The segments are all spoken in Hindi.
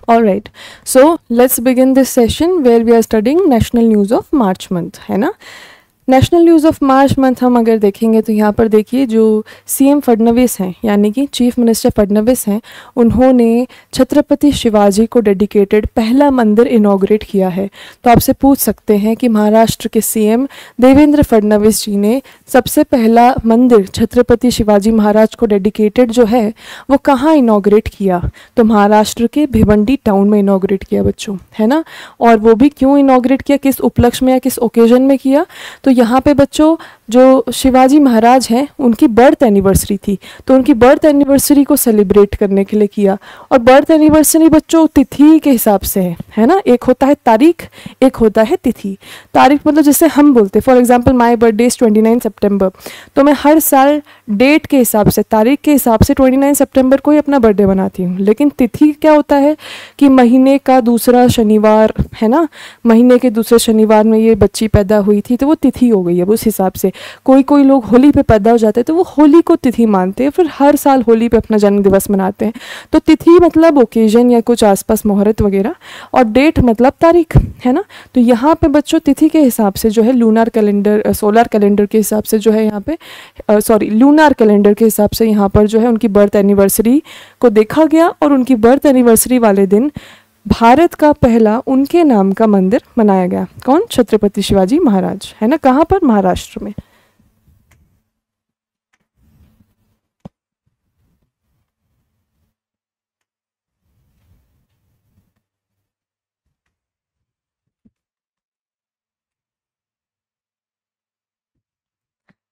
All right, so let's begin this session where we are studying National News of March month, है ना। National news of March month हम अगर देखेंगे तो यहाँ पर देखिए जो सीएम फडणवीस हैं यानी कि चीफ मिनिस्टर फडणवीस हैं, उन्होंने छत्रपति शिवाजी को डेडिकेटेड पहला मंदिर इनॉग्रेट किया है। तो आपसे पूछ सकते हैं कि महाराष्ट्र के सीएम देवेंद्र फडणवीस जी ने सबसे पहला मंदिर छत्रपति शिवाजी महाराज को डेडिकेटेड जो है वो कहाँ इनॉग्रेट किया? तो महाराष्ट्र के भिवंडी टाउन में इनॉग्रेट किया बच्चों, है ना। और वो भी क्यों इनॉग्रेट किया, किस उपलक्ष्य में या किस ओकेजन में किया? तो यहाँ पे बच्चों जो शिवाजी महाराज हैं उनकी बर्थ एनिवर्सरी थी, तो उनकी बर्थ एनिवर्सरी को सेलिब्रेट करने के लिए किया। और बर्थ एनिवर्सरी बच्चों तिथि के हिसाब से है ना, एक होता है तारीख, एक होता है तिथि। तारीख मतलब जैसे हम बोलते हैं for example my birthday is 29 सितंबर, तो मैं हर साल डेट के हिसाब से, तारीख के हिसाब से 29 सितंबर को ही अपना बर्थडे मनाती हूँ। लेकिन तिथि क्या होता है कि महीने का दूसरा शनिवार, है ना, महीने के दूसरे शनिवार में ये बच्ची पैदा हुई थी तो वो तिथि हो गई है। उस हिसाब से कोई लोग होली पे पैदा हो जाते हैं तो वो होली को तिथि मानते हैं, फिर हर साल होली पे अपना जन्म दिवस मनाते हैं। तो तिथि मतलब ओकेजन या कुछ आसपास मुहूर्त वगैरह, और डेट मतलब तारीख, है ना। तो यहाँ पे बच्चों तिथि के हिसाब से जो है लूनार कैलेंडर, सोलर कैलेंडर के हिसाब से जो है यहाँ पे लूनार कैलेंडर के हिसाब से यहाँ पर जो है उनकी बर्थ एनिवर्सरी को देखा गया। और उनकी बर्थ एनिवर्सरी वाले दिन भारत का पहला उनके नाम का मंदिर बनाया गया। कौन? छत्रपति शिवाजी महाराज, है ना। कहाँ पर? महाराष्ट्र में।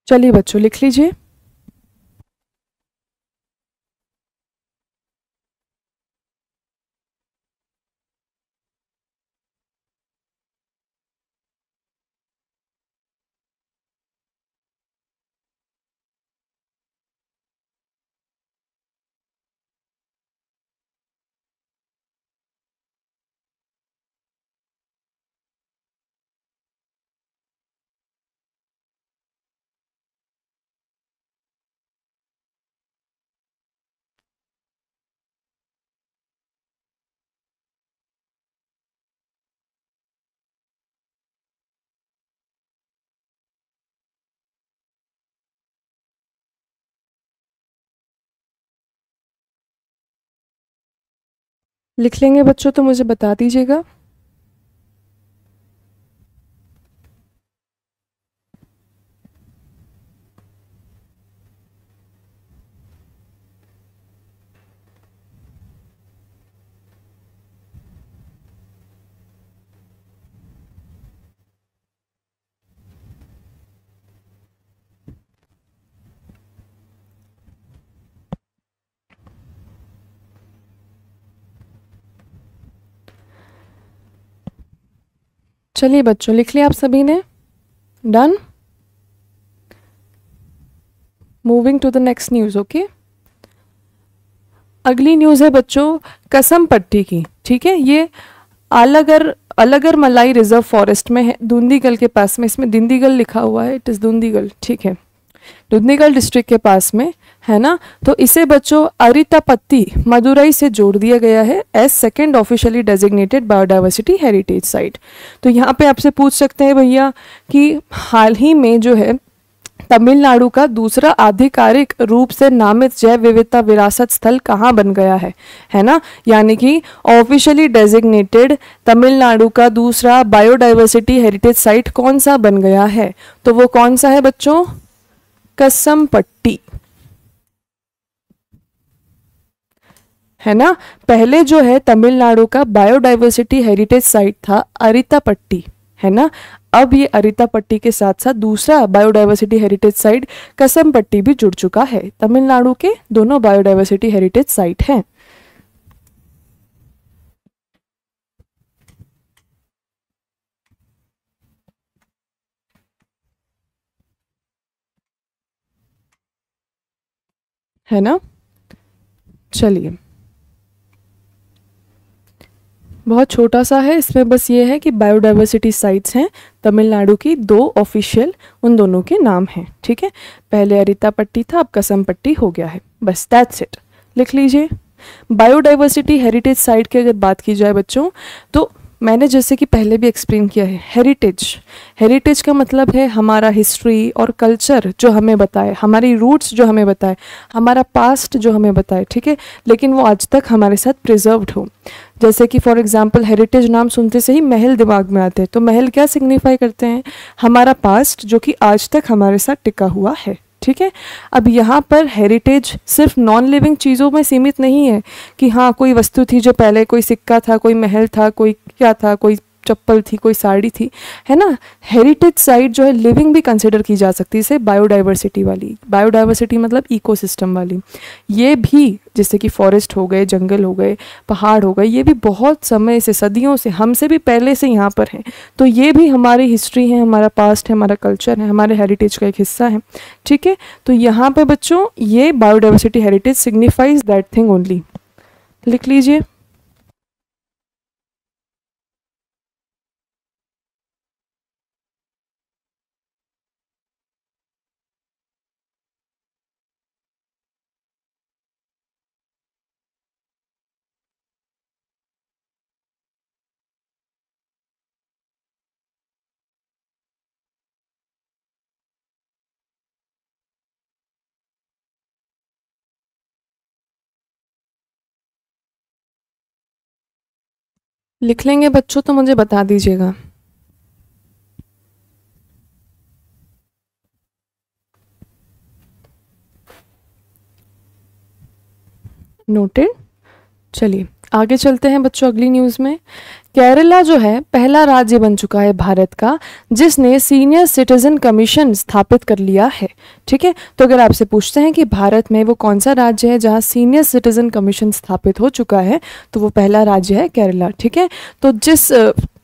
चलिए बच्चों लिख लीजिए। लिख लेंगे बच्चों तो मुझे बता दीजिएगा। चलिए बच्चों लिख लिया आप सभी ने? Done. Moving to the next news. Okay, अगली न्यूज़ है बच्चों कसम पट्टी की। ठीक है, ये अलगर मलाई रिजर्व फॉरेस्ट में है, दूंदीगल के पास में। इसमें दिंदीगल लिखा हुआ है, इट इज़ दूंदीगल, ठीक है, दूंदीगल डिस्ट्रिक्ट के पास में, है ना। तो इसे बच्चों अरितापत्ती मदुरई से जोड़ दिया गया है as second officially designated biodiversity heritage site. तो यहाँ पे आपसे पूछ सकते हैं भैया कि हाल ही में जो है तमिलनाडु का दूसरा आधिकारिक रूप से नामित जैव विविधता विरासत स्थल कहाँ बन गया है ना। यानी कि ऑफिशियली डेजिग्नेटेड तमिलनाडु का दूसरा बायोडाइवर्सिटी हेरिटेज साइट कौन सा बन गया है? तो वो कौन सा है बच्चों? कसमपट्टी, है ना। पहले जो है तमिलनाडु का बायोडाइवर्सिटी हेरिटेज साइट था अरितापट्टी, है ना। अब ये अरितापट्टी के साथ साथ दूसरा बायोडाइवर्सिटी हेरिटेज साइट कसमपट्टी भी जुड़ चुका है। तमिलनाडु के दोनों बायोडाइवर्सिटी हेरिटेज साइट हैं। है ना। चलिए, बहुत छोटा सा है, इसमें बस ये है कि बायोडाइवर्सिटी साइट्स हैं तमिलनाडु की, दो ऑफिशियल, उन दोनों के नाम हैं। ठीक है, पहले अरितापट्टी था, अब कसमपट्टी हो गया है, बस दैट्स इट। लिख लीजिए। बायोडाइवर्सिटी हेरिटेज साइट की अगर बात की जाए बच्चों, तो मैंने जैसे कि पहले भी एक्सप्लेन किया है, हेरिटेज का मतलब है हमारा हिस्ट्री और कल्चर जो हमें बताए, हमारी रूट्स जो हमें बताए, हमारा पास्ट जो हमें बताए, ठीक है, लेकिन वो आज तक हमारे साथ प्रिजर्व्ड हो। जैसे कि फॉर एग्जांपल हेरिटेज नाम सुनते से ही महल दिमाग में आते हैं, तो महल क्या सिग्निफाई करते हैं? हमारा पास्ट जो कि आज तक हमारे साथ टिका हुआ है, ठीक है। अब यहाँ पर हेरिटेज सिर्फ नॉन लिविंग चीज़ों में सीमित नहीं है कि हाँ कोई वस्तु थी जो पहले, कोई सिक्का था, कोई महल था, कोई क्या था, कोई चप्पल थी, कोई साड़ी थी, है ना। हेरिटेज साइट जो है लिविंग भी कंसिडर की जा सकती है, इसे बायोडाइवर्सिटी वाली, बायोडाइवर्सिटी मतलब इकोसिस्टम वाली। ये भी जैसे कि फॉरेस्ट हो गए, जंगल हो गए, पहाड़ हो गए, ये भी बहुत समय से, सदियों से, हमसे भी पहले से यहाँ पर हैं, तो ये भी हमारी हिस्ट्री है, हमारा पास्ट है, हमारा कल्चर है, हमारे हेरिटेज का एक हिस्सा है, ठीक है। तो यहाँ पे बच्चों ये biodiversity heritage signifies that thing only, लिख लीजिए। लिख लेंगे बच्चों तो मुझे बता दीजिएगा। नोटेड। चलिए आगे चलते हैं बच्चों अगली न्यूज़ में। केरला जो है पहला राज्य बन चुका है भारत का जिसने सीनियर सिटीजन कमीशन स्थापित कर लिया है, ठीक है। तो अगर आपसे पूछते हैं कि भारत में वो कौन सा राज्य है जहां सीनियर सिटीजन कमीशन स्थापित हो चुका है, तो वो पहला राज्य है केरला, ठीक है। तो जिस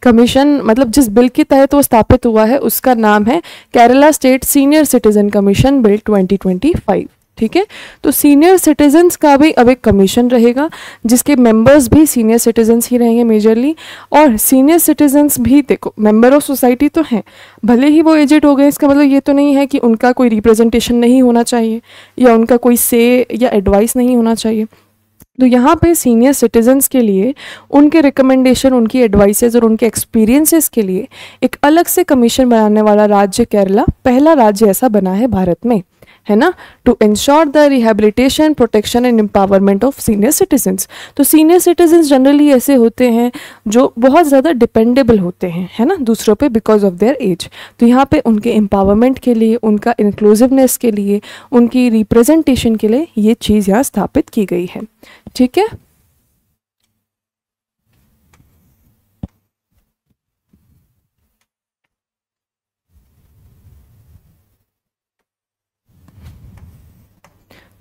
कमीशन मतलब जिस बिल के तहत वो स्थापित हुआ है उसका नाम है Kerala state senior citizen commission bill 2025, ठीक है। तो सीनियर सिटीजन्स का भी अब एक कमीशन रहेगा जिसके मेंबर्स भी सीनियर सिटीजन्स ही रहेंगे मेजरली, और सीनियर सिटीजन्स भी देखो मेंबर ऑफ सोसाइटी तो हैं, भले ही वो एजेड हो गए, इसका मतलब ये तो नहीं है कि उनका कोई रिप्रेजेंटेशन नहीं होना चाहिए या उनका कोई से या एडवाइस नहीं होना चाहिए। तो यहाँ पे सीनियर सिटीजन्स के लिए उनके रिकमेंडेशन, उनकी एडवाइसेज और उनके एक्सपीरियंसेस के लिए एक अलग से कमीशन बनाने वाला राज्य केरला पहला राज्य ऐसा बना है भारत में, है ना, to ensure the rehabilitation, protection and empowerment of senior citizens. तो सीनियर सिटीजन्स जनरली ऐसे होते हैं जो बहुत ज़्यादा डिपेंडेबल होते हैं, है ना, दूसरों पे बिकॉज ऑफ देयर एज। तो यहाँ पे उनके एम्पावरमेंट के लिए, उनका इंक्लूसिवनेस के लिए, उनकी रिप्रेजेंटेशन के लिए ये चीज़ यहाँ स्थापित की गई है, ठीक है।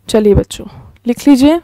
चलिए बच्चों लिख लीजिए।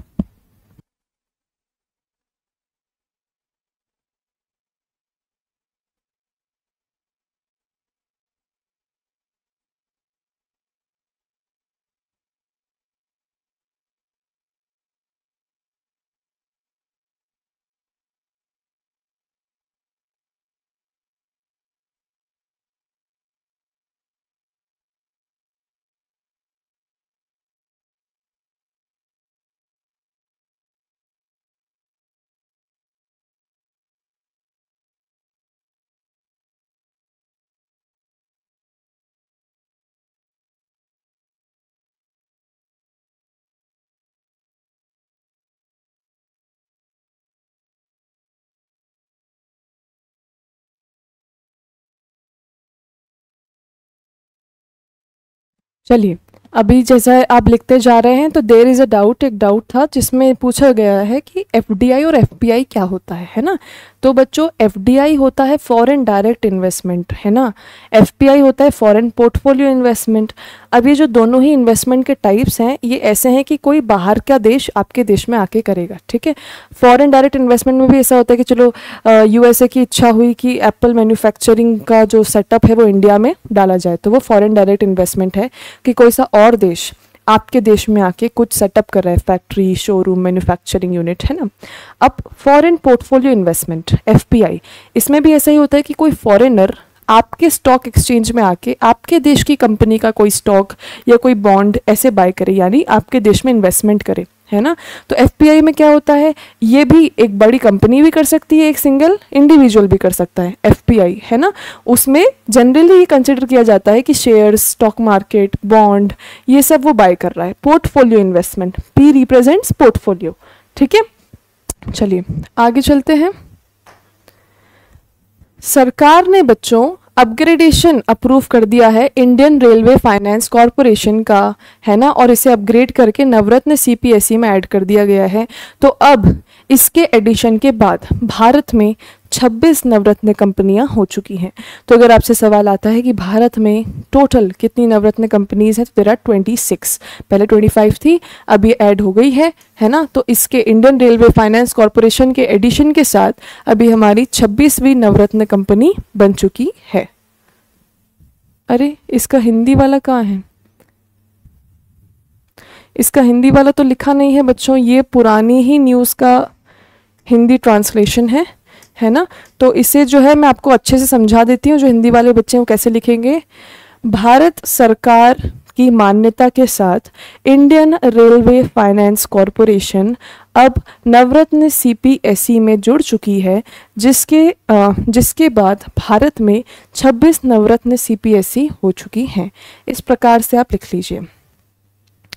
चलिए अभी जैसा आप लिखते जा रहे हैं तो देयर इज़ अ डाउट, एक डाउट था जिसमें पूछा गया है कि एफडीआई और एफपीआई क्या होता है ना। तो बच्चों एफडीआई होता है फॉरेन डायरेक्ट इन्वेस्टमेंट, है ना, एफपीआई होता है फॉरेन पोर्टफोलियो इन्वेस्टमेंट। अब ये जो दोनों ही इन्वेस्टमेंट के टाइप्स हैं ये ऐसे हैं कि कोई बाहर का देश आपके देश में आके करेगा, ठीक है। फॉरेन डायरेक्ट इन्वेस्टमेंट में भी ऐसा होता है कि चलो यूएसए की इच्छा हुई कि एप्पल मैन्युफैक्चरिंग का जो सेटअप है वो इंडिया में डाला जाए, तो वो फॉरेन डायरेक्ट इन्वेस्टमेंट है कि कोई सा और देश आपके देश में आके कुछ सेटअप कर रहा है, फैक्ट्री, शोरूम, मैन्युफैक्चरिंग यूनिट, है ना। अब फॉरेन पोर्टफोलियो इन्वेस्टमेंट एफपीआई, इसमें भी ऐसा ही होता है कि कोई फॉरेनर आपके स्टॉक एक्सचेंज में आके आपके देश की कंपनी का कोई स्टॉक या कोई बॉन्ड ऐसे बाय करे, यानी आपके देश में इन्वेस्टमेंट करे, है ना। तो एफपीआई में क्या होता है, ये भी एक बड़ी कंपनी भी कर सकती है, एक सिंगल इंडिविजुअल भी कर सकता है एफपीआई, है ना। उसमें जनरली ये कंसिडर किया जाता है कि शेयर्स, स्टॉक मार्केट, बॉन्ड, ये सब वो बाय कर रहा है। Portfolio investment, P represents portfolio, ठीक है। चलिए आगे चलते हैं। सरकार ने बच्चों अपग्रेडेशन अप्रूव कर दिया है इंडियन रेलवे फाइनेंस कॉरपोरेशन का, है ना, और इसे अपग्रेड करके नवरत्न सीपीएसई में ऐड कर दिया गया है। तो अब इसके एडिशन के बाद भारत में 26 नवरत्न कंपनियां हो चुकी हैं। तो अगर आपसे सवाल आता है कि भारत में टोटल कितनी नवरत्न कंपनीज हैं, तो देयर आर 26। पहले 25 थी, अब ये ऐड हो गई है ना। तो इसके इंडियन रेलवे फाइनेंस कॉरपोरेशन के एडिशन के साथ अभी हमारी 26वीं नवरत्न कंपनी बन चुकी है। अरे इसका हिंदी वाला कहाँ है? इसका हिंदी वाला तो लिखा नहीं है बच्चों, ये पुरानी ही न्यूज़ का हिंदी ट्रांसलेशन है ना। तो इसे जो है मैं आपको अच्छे से समझा देती हूँ, जो हिंदी वाले बच्चे हैं वो कैसे लिखेंगे। भारत सरकार की मान्यता के साथ इंडियन रेलवे फाइनेंस कॉरपोरेशन अब नवरत्न सीपीएसई में जुड़ चुकी है, जिसके बाद भारत में 26 नवरत्न सीपीएसई हो चुकी हैं। इस प्रकार से आप लिख लीजिए,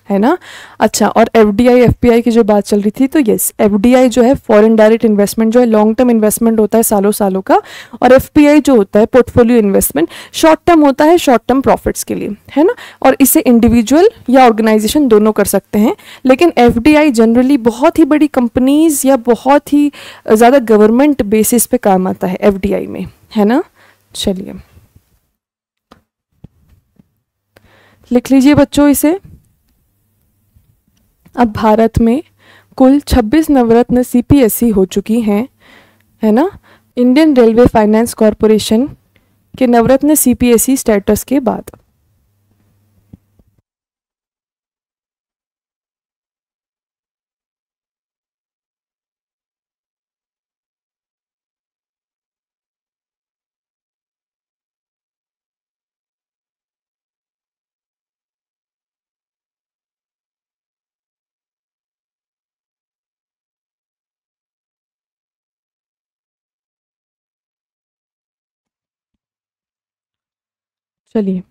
है ना। अच्छा, और एफडीआई एफपीआई की जो बात चल रही थी, तो यस, एफडीआई जो है फॉरेन डायरेक्ट इन्वेस्टमेंट जो है लॉन्ग टर्म इन्वेस्टमेंट होता है, सालों सालों का, और एफपीआई जो होता है पोर्टफोलियो इन्वेस्टमेंट, शॉर्ट टर्म होता है, शॉर्ट टर्म प्रॉफिट्स के लिए, है ना। और इसे इंडिविजुअल या ऑर्गेनाइजेशन दोनों कर सकते हैं, लेकिन एफडीआई जनरली बहुत ही बड़ी कंपनीज या बहुत ही ज़्यादा गवर्नमेंट बेसिस पे काम आता है एफडीआई में, है ना। चलिए लिख लीजिए बच्चों इसे। अब भारत में कुल 26 नवरत्न सीपीएसई हो चुकी हैं, है ना, इंडियन रेलवे फाइनेंस कॉरपोरेशन के नवरत्न सीपीएसई स्टेटस के बाद। चलिए,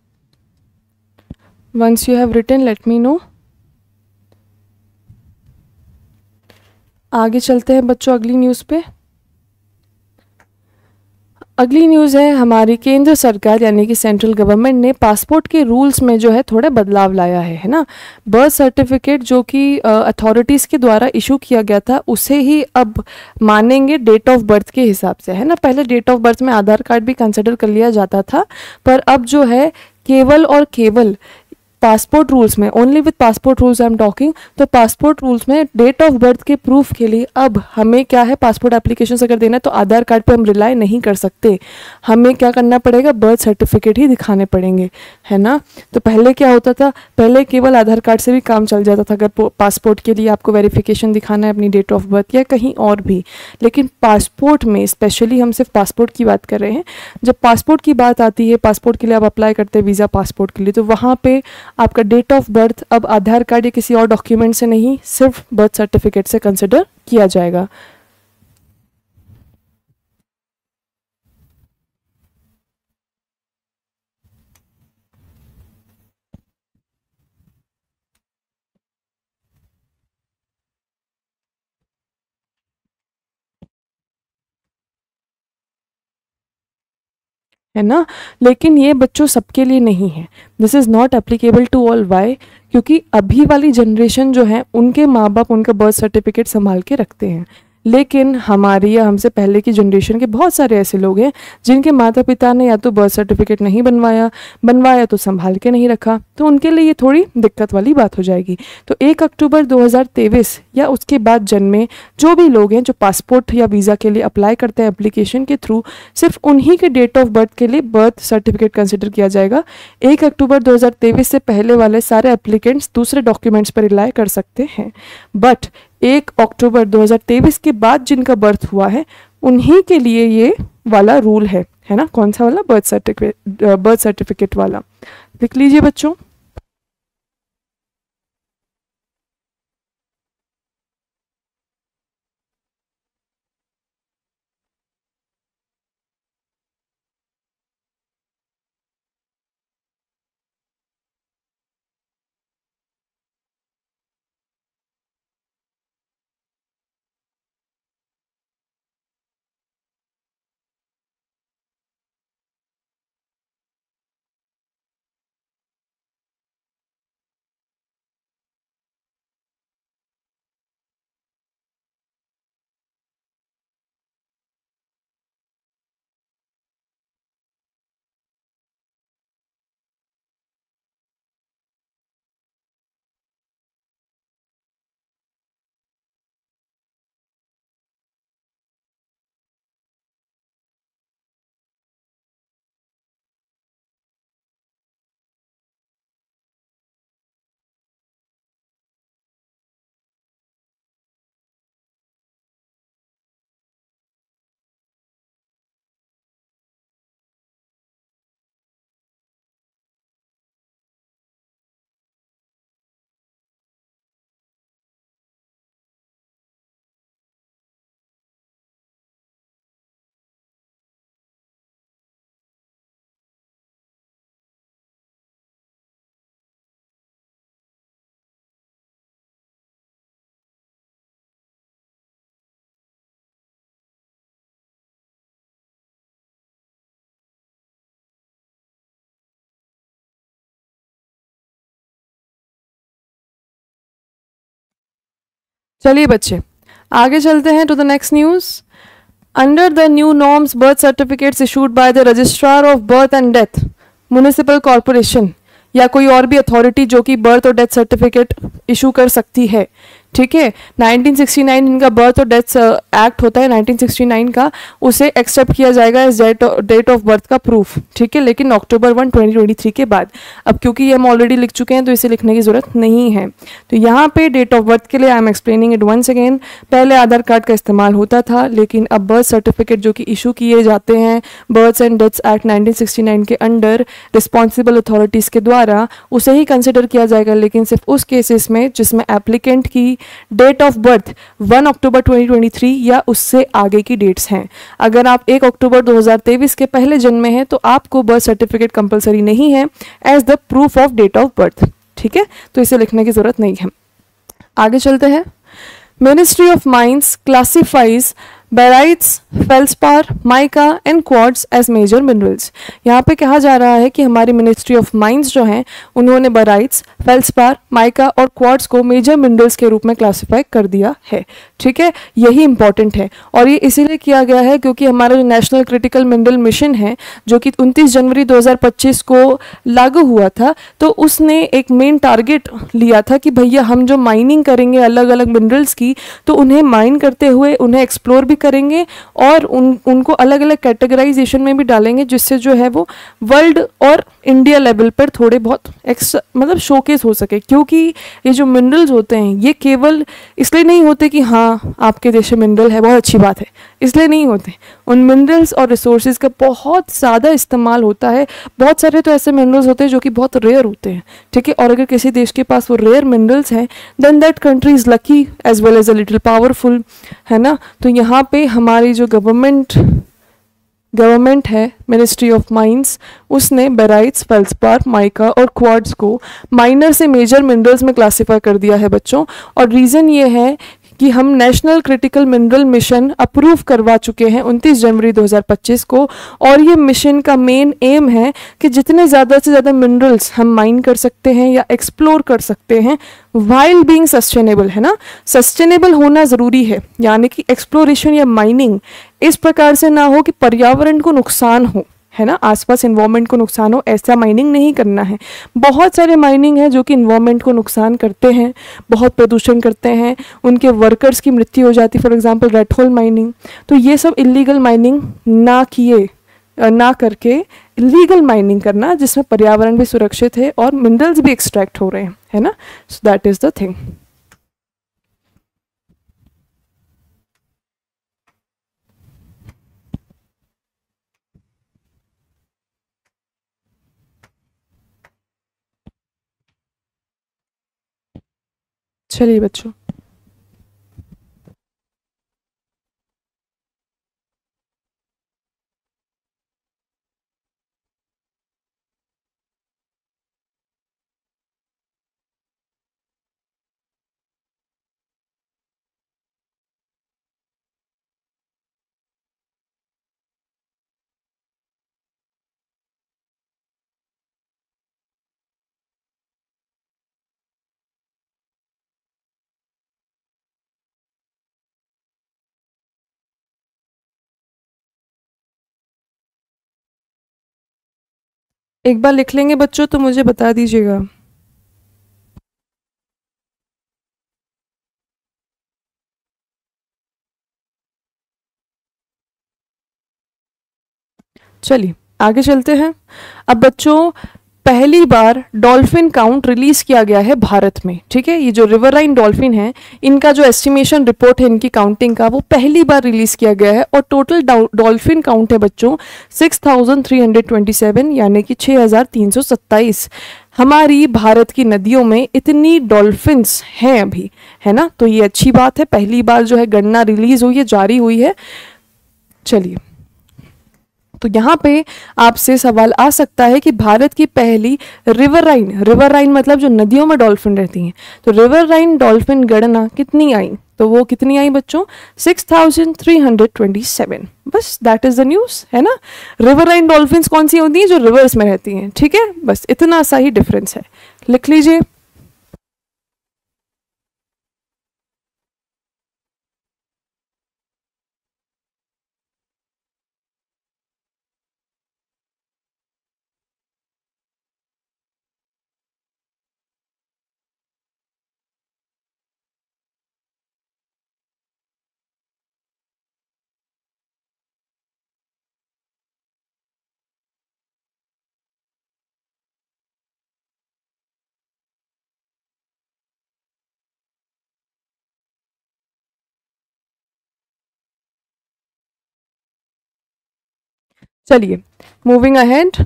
once you have written let me know. आगे चलते हैं बच्चों अगली न्यूज़ पे। अगली न्यूज़ है हमारी केंद्र सरकार यानी कि सेंट्रल गवर्नमेंट ने पासपोर्ट के रूल्स में जो है थोड़े बदलाव लाया है ना। बर्थ सर्टिफिकेट जो कि अथॉरिटीज़ के द्वारा इशू किया गया था, उसे ही अब मानेंगे डेट ऑफ बर्थ के हिसाब से, है ना। पहले डेट ऑफ बर्थ में आधार कार्ड भी कंसिडर कर लिया जाता था, पर अब जो है केवल और केवल पासपोर्ट रूल्स में, only with passport rules I am talking, तो पासपोर्ट रूल्स में डेट ऑफ बर्थ के प्रूफ के लिए अब हमें क्या है, पासपोर्ट एप्लीकेशन अगर देना है तो आधार कार्ड पे हम रिलाई नहीं कर सकते, हमें क्या करना पड़ेगा, बर्थ सर्टिफिकेट ही दिखाने पड़ेंगे, है ना। तो पहले क्या होता था, पहले केवल आधार कार्ड से भी काम चल जाता था अगर पासपोर्ट के लिए आपको वेरिफिकेशन दिखाना है अपनी डेट ऑफ बर्थ या कहीं और भी, लेकिन पासपोर्ट में स्पेशली हम सिर्फ पासपोर्ट की बात कर रहे हैं। जब पासपोर्ट की बात आती है, पासपोर्ट के लिए आप अप्लाई करते हैं वीज़ा पासपोर्ट के लिए, तो वहाँ पे आपका डेट ऑफ बर्थ अब आधार कार्ड या किसी और डॉक्यूमेंट से नहीं, सिर्फ बर्थ सर्टिफिकेट से कंसिडर किया जाएगा। है ना, लेकिन ये बच्चों सबके लिए नहीं है। This is not applicable to all. Why? क्योंकि अभी वाली जनरेशन जो है उनके माँ बाप उनका बर्थ सर्टिफिकेट संभाल के रखते हैं, लेकिन हमारी या हमसे पहले की जनरेशन के बहुत सारे ऐसे लोग हैं जिनके माता पिता ने या तो बर्थ सर्टिफिकेट नहीं बनवाया तो संभाल के नहीं रखा, तो उनके लिए ये थोड़ी दिक्कत वाली बात हो जाएगी। तो 1 अक्टूबर 2023 या उसके बाद जन्मे जो भी लोग हैं जो पासपोर्ट या वीज़ा के लिए अप्लाई करते हैं एप्लीकेशन के थ्रू, सिर्फ उन्हीं के डेट ऑफ बर्थ के लिए बर्थ सर्टिफिकेट कंसिडर किया जाएगा। 1 अक्टूबर 2023 से पहले वाले सारे एप्लीकेंट्स दूसरे डॉक्यूमेंट्स पर रिलाई कर सकते हैं, बट 1 अक्टूबर 2023 के बाद जिनका बर्थ हुआ है उन्हीं के लिए ये वाला रूल है ना। कौन सा वाला? बर्थ सर्टिफिकेट वाला। लिख लीजिए बच्चों। चलिए बच्चे आगे चलते हैं to the next news. Under the new norms birth certificates issued by the registrar of birth and death municipal corporation या कोई और भी अथॉरिटी जो कि बर्थ और डेथ सर्टिफिकेट इशू कर सकती है, ठीक है। 1969 इनका बर्थ और डेथ एक्ट होता है 1969 का, उसे एक्सेप्ट किया जाएगा एज डेट ऑफ बर्थ का प्रूफ, ठीक है, लेकिन अक्टूबर 1 2023 के बाद। अब क्योंकि ये हम ऑलरेडी लिख चुके हैं तो इसे लिखने की ज़रूरत नहीं है। तो यहाँ पे डेट ऑफ बर्थ के लिए I am explaining it once again. पहले आधार कार्ड का इस्तेमाल होता था, लेकिन अब बर्थ सर्टिफिकेट जो कि इशू किए जाते हैं बर्थ एंड डेथ्स एक्ट 1969 के अंडर रिस्पॉन्सिबल अथॉरिटीज़ के द्वारा, उसे ही कंसिडर किया जाएगा, लेकिन सिर्फ उस केसेस में जिसमें एप्लीकेंट की डेट ऑफ बर्थ 1 अक्टूबर 2023 या उससे आगे की डेट्स हैं। अगर आप 1 अक्टूबर 2023 के पहले जन्मे हैं तो आपको बर्थ सर्टिफिकेट कंपलसरी नहीं है as the proof of date of birth, ठीक है, तो इसे लिखने की जरूरत नहीं है। आगे चलते हैं। Ministry of mines classifies barites, feldspar, mica and quartz as major minerals. यहाँ पे कहा जा रहा है कि हमारी मिनिस्ट्री ऑफ माइंस जो हैं उन्होंने बेराइट्स, फेल्सपार, माइका और क्वार्ट्ज को मेजर मिनरल्स के रूप में क्लासिफाई कर दिया है, ठीक है। यही इंपॉर्टेंट है और ये इसीलिए किया गया है क्योंकि हमारा जो नेशनल क्रिटिकल मिनरल मिशन है जो कि 29 जनवरी 2025 को लागू हुआ था, तो उसने एक मेन टारगेट लिया था कि भैया हम जो माइनिंग करेंगे अलग अलग मिनरल्स की, तो उन्हें माइन करते हुए उन्हें एक्सप्लोर भी करेंगे और उनको अलग अलग कैटेगराइजेशन में भी डालेंगे, जिससे जो है वो वर्ल्ड और इंडिया लेवल पर थोड़े बहुत मतलब शोकेस हो सके। क्योंकि ये जो मिनरल्स होते हैं ये केवल इसलिए नहीं होते कि हाँ आपके देश में मिनरल है बहुत अच्छी बात है, इसलिए नहीं होते। उन मिनरल्स और रिसोर्सेज का बहुत ज़्यादा इस्तेमाल होता है। बहुत सारे तो ऐसे मिनरल्स होते हैं जो कि बहुत रेयर होते हैं, ठीक है, और अगर किसी देश के पास वो रेयर मिनरल्स हैं then that country is lucky as well as a little powerful, है ना। तो यहाँ पे हमारी जो गवर्नमेंट है मिनिस्ट्री ऑफ माइंस, उसने बेराइट्स, फेल्सपार, माइका और क्वार्ट्ज को माइनर से मेजर मिनरल्स में क्लासिफाई कर दिया है बच्चों। और रीज़न ये है कि हम national critical mineral mission approve करवा चुके हैं 29 जनवरी 2025 को, और ये मिशन का मेन एम है कि जितने ज़्यादा से ज़्यादा मिनरल्स हम माइन कर सकते हैं या एक्सप्लोर कर सकते हैं वाइल बीइंग सस्टेनेबल, है ना। सस्टेनेबल होना ज़रूरी है, यानी कि एक्सप्लोरेशन या माइनिंग इस प्रकार से ना हो कि पर्यावरण को नुकसान हो, है ना, आसपास इन्वायरमेंट को नुकसान हो, ऐसा माइनिंग नहीं करना है। बहुत सारे माइनिंग है जो कि इन्वायरमेंट को नुकसान करते हैं, बहुत प्रदूषण करते हैं, उनके वर्कर्स की मृत्यु हो जाती है, for example red hole mining. तो ये सब इलीगल माइनिंग ना करके लीगल माइनिंग करना जिसमें पर्यावरण भी सुरक्षित है और मिनरल्स भी एक्सट्रैक्ट हो रहे हैं, है ना। So that is the thing. चलिए बच्चों एक बार लिख लेंगे बच्चों तो मुझे बता दीजिएगा। चलिए आगे चलते हैं। अब बच्चों पहली बार डॉल्फिन काउंट रिलीज किया गया है भारत में, ठीक है। ये जो रिवरराइन डॉल्फिन है इनका जो एस्टिमेशन रिपोर्ट है इनकी काउंटिंग का वो पहली बार रिलीज किया गया है, और टोटल डॉल्फिन काउंट है बच्चों 6327 यानी कि 6327। हमारी भारत की नदियों में इतनी डॉल्फिन्स हैं अभी, है ना, तो ये अच्छी बात है। पहली बार जो है गणना रिलीज हुई है, जारी हुई है। चलिए तो यहाँ पे आपसे सवाल आ सकता है कि भारत की पहली रिवरराइन मतलब जो नदियों में डॉल्फिन रहती हैं, तो रिवरराइन डॉल्फिन गणना कितनी आई, तो वो कितनी आई बच्चों 6327। बस दैट इज द न्यूज़, है ना। रिवरराइन डॉल्फिन्स कौन सी होती हैं, जो रिवर्स में रहती हैं, ठीक है, बस इतना सा ही डिफरेंस है, लिख लीजिए। चलिए मूविंग अहेड।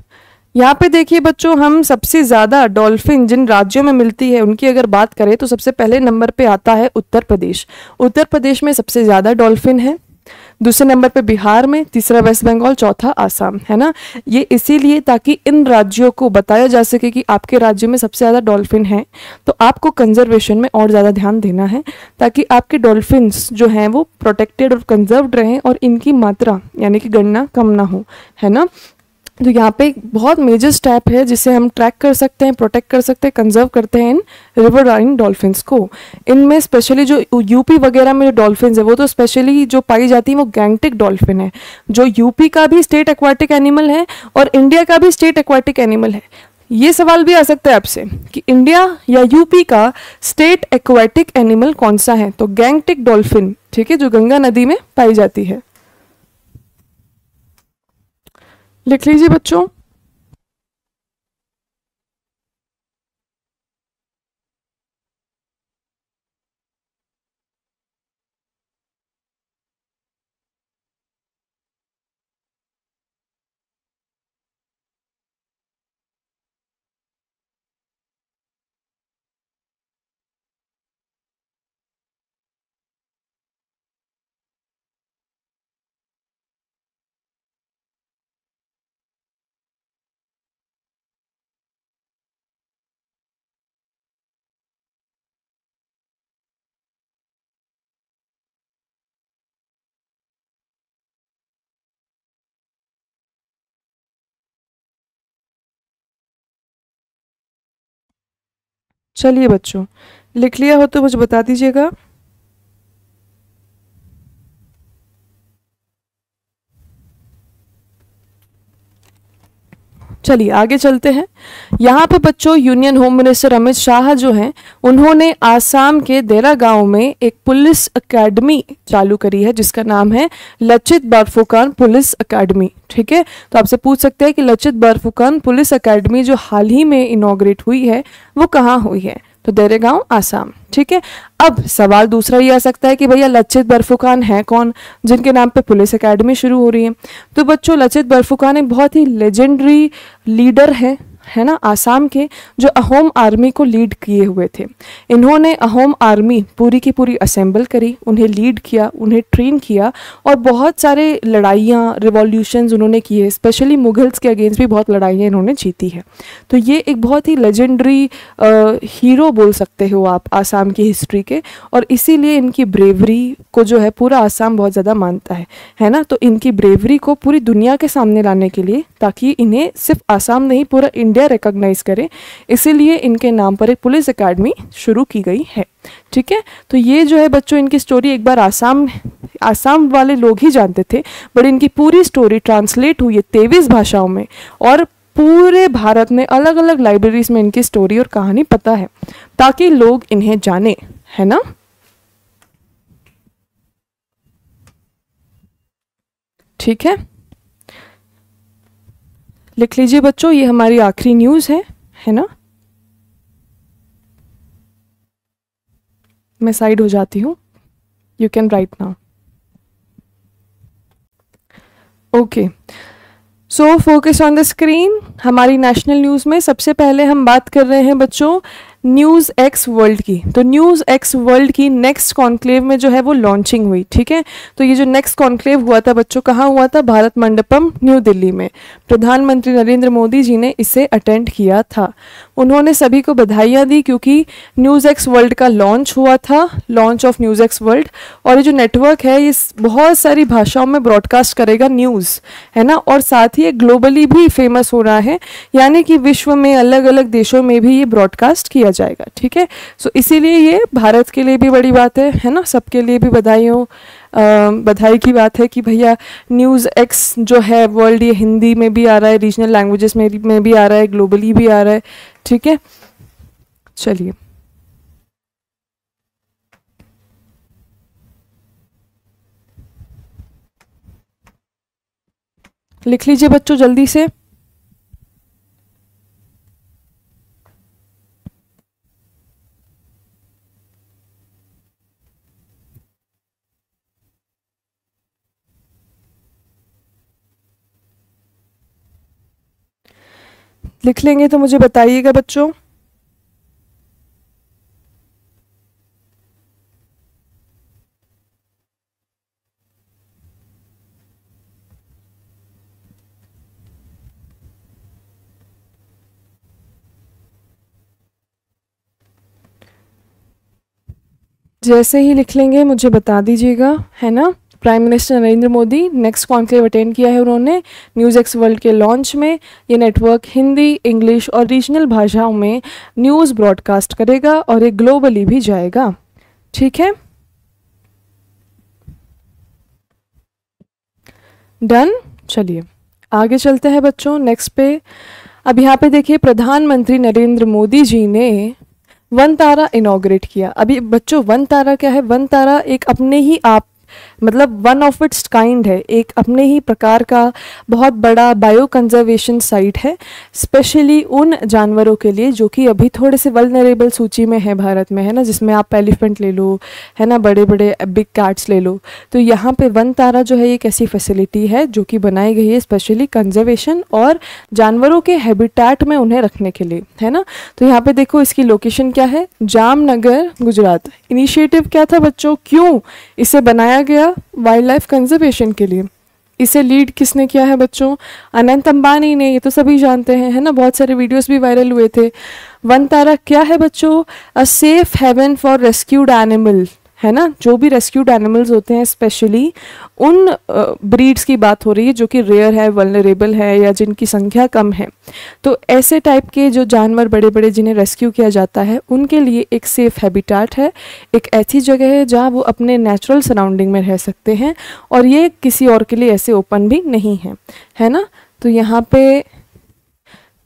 यहाँ पे देखिए बच्चों, हम सबसे ज़्यादा डॉल्फिन जिन राज्यों में मिलती है उनकी अगर बात करें तो सबसे पहले नंबर पे आता है उत्तर प्रदेश। उत्तर प्रदेश में सबसे ज़्यादा डॉल्फिन है, दूसरे नंबर पे बिहार में, तीसरा वेस्ट बंगाल, चौथा आसाम, है ना। ये इसीलिए ताकि इन राज्यों को बताया जा सके कि आपके राज्य में सबसे ज़्यादा डॉल्फिन हैं, तो आपको कंजर्वेशन में और ज़्यादा ध्यान देना है ताकि आपके डॉल्फिन्स जो हैं वो प्रोटेक्टेड और कंजर्व्ड रहें और इनकी मात्रा यानी कि गणना कम ना हो, है ना। तो यहाँ पे एक बहुत मेजर स्टेप है जिसे हम ट्रैक कर सकते हैं, प्रोटेक्ट कर सकते हैं, कंजर्व करते हैं इन रिवर राइन डॉल्फिन्स को। इनमें स्पेशली जो यूपी वगैरह में जो डॉल्फिन्स है वो तो स्पेशली जो पाई जाती है वो गैंगटिक डॉल्फिन है, जो यूपी का भी स्टेट एक्वाटिक एनिमल है और इंडिया का भी स्टेट एक्वाटिक एनिमल है। ये सवाल भी आ सकता है आपसे कि इंडिया या यूपी का स्टेट एक्वाटिक एनिमल कौन सा है, तो गैंगटिक डॉल्फिन, ठीक है, जो गंगा नदी में पाई जाती है। लिख लीजिए बच्चों। चलिए बच्चों, लिख लिया हो तो मुझे बता दीजिएगा। चलिए आगे चलते हैं। यहाँ पे बच्चों union home minister Amit Shah जो हैं उन्होंने आसाम के देरा गांव में एक पुलिस एकेडमी चालू करी है जिसका नाम है लचित बरफुकन पुलिस एकेडमी, ठीक है। तो आपसे पूछ सकते हैं कि लचित बरफुकन पुलिस एकेडमी जो हाल ही में इनॉग्रेट हुई है वो कहाँ हुई है, तो देरेगांव आसाम, ठीक है। अब सवाल दूसरा ये आ सकता है कि भैया लचित बरफुकान है कौन जिनके नाम पे पुलिस एकेडमी शुरू हो रही है, तो बच्चों लचित बरफुकान एक बहुत ही लेजेंडरी लीडर है ना आसाम के, जो अहोम आर्मी को लीड किए हुए थे। इन्होंने अहोम आर्मी पूरी की पूरी असेंबल करी, उन्हें लीड किया, उन्हें ट्रेन किया और बहुत सारे लड़ाइयाँ रिवॉल्यूशंस उन्होंने किए, स्पेशली मुगल्स के अगेंस्ट भी बहुत लड़ाइयाँ इन्होंने जीती है। तो ये एक बहुत ही लेजेंडरी हीरो बोल सकते हो आप आसाम की हिस्ट्री के, और इसीलिए इनकी ब्रेवरी को जो है पूरा आसाम बहुत ज़्यादा मानता है ना। तो इनकी ब्रेवरी को पूरी दुनिया के सामने लाने के लिए, ताकि इन्हें सिर्फ आसाम नहीं पूरा इंडिया रिकॉग्नाइज करे, इसीलिए इनके नाम पर एक पुलिस एकेडमी शुरू की गई है, ठीक है। तो ये जो है बच्चों इनकी स्टोरी एक बार आसाम वाले लोग ही जानते थे, बट इनकी पूरी स्टोरी ट्रांसलेट हुई है 23 भाषाओं में और पूरे भारत में अलग अलग लाइब्रेरीज में इनकी स्टोरी और कहानी पता है, ताकि लोग इन्हें जाने, है ना। ठीक है, लिख लीजिए बच्चों, ये हमारी आखिरी न्यूज़ है ना। मैं साइड हो जाती हूँ, you can write now. Okay, so focus on the screen. हमारी नेशनल न्यूज़ में सबसे पहले हम बात कर रहे हैं बच्चों न्यूज़ एक्स वर्ल्ड की। तो न्यूज़ एक्स वर्ल्ड की नेक्स्ट कॉन्क्लेव में जो है वो लॉन्चिंग हुई, ठीक है। तो ये जो नेक्स्ट कॉन्क्लेव हुआ था बच्चों कहाँ हुआ था, भारत मंडपम न्यू दिल्ली में। प्रधानमंत्री नरेंद्र मोदी जी ने इसे अटेंड किया था। उन्होंने सभी को बधाइयाँ दी क्योंकि न्यूज़ एक्स वर्ल्ड का लॉन्च हुआ था, launch of news x world. और ये जो नेटवर्क है ये बहुत सारी भाषाओं में ब्रॉडकास्ट करेगा न्यूज़, है ना। और साथ ही ये ग्लोबली भी फेमस हो रहा है, यानी कि विश्व में अलग अलग देशों में भी ये ब्रॉडकास्ट किया जाएगा, ठीक है। सो इसीलिए ये भारत के लिए भी बड़ी बात है ना, सबके लिए भी बधाई की बात है कि भैया न्यूज़ एक्स जो है वर्ल्ड ये हिंदी में भी आ रहा है, रीजनल लैंग्वेजेस में भी आ रहा है, ग्लोबली भी आ रहा है, ठीक है। चलिए लिख लीजिए बच्चों जल्दी से। लिख लेंगे तो मुझे बताइएगा बच्चों। जैसे ही लिख लेंगे मुझे बता दीजिएगा, है ना। Prime minister Narendra Modi next conclave attend किया है उन्होंने न्यूज़ एक्स वर्ल्ड के लॉन्च में। ये नेटवर्क हिंदी, इंग्लिश और रीजनल भाषाओं में न्यूज़ ब्रॉडकास्ट करेगा और ये ग्लोबली भी जाएगा, ठीक है। डन। चलिए आगे चलते हैं बच्चों नेक्स्ट पे। अब यहाँ पे देखिए प्रधानमंत्री नरेंद्र मोदी जी ने वन तारा इनॉग्रेट किया। अभी बच्चों वन तारा क्या है? वन तारा एक अपने ही आप मतलब वन ऑफ इट्स काइंड है, एक अपने ही प्रकार का बहुत बड़ा बायो कंजर्वेशन साइट है, स्पेशली उन जानवरों के लिए जो कि अभी थोड़े से वल्नरेबल सूची में है भारत में, है ना। जिसमें आप एलिफेंट ले लो, है ना, बड़े बड़े बिग कैट्स ले लो। तो यहाँ पे वन तारा जो है एक ऐसी फैसिलिटी है जो कि बनाई गई है स्पेशली कंजर्वेशन और जानवरों के हैबिटेट में उन्हें रखने के लिए, है ना। तो यहाँ पे देखो इसकी लोकेशन क्या है, जामनगर गुजरात। इनिशिएटिव क्या था बच्चों, क्यों इसे बनाया गया? वाइल्ड लाइफ कंजर्वेशन के लिए। इसे लीड किसने किया है बच्चों? अनंत अंबानी ने, ये तो सभी जानते हैं, है ना, बहुत सारे वीडियोस भी वायरल हुए थे। वन तारा क्या है बच्चों? A safe haven for rescued animal, है ना। जो भी रेस्क्यूड एनिमल्स होते हैं स्पेशली उन ब्रीड्स की बात हो रही है जो कि रेयर है, वल्नरेबल है या जिनकी संख्या कम है। तो ऐसे टाइप के जो जानवर बड़े बड़े जिन्हें रेस्क्यू किया जाता है उनके लिए एक सेफ हैबिटेट है, एक ऐसी जगह है जहाँ वो अपने नेचुरल सराउंडिंग में रह सकते हैं और ये किसी और के लिए ऐसे ओपन भी नहीं है, है ना। तो यहाँ पे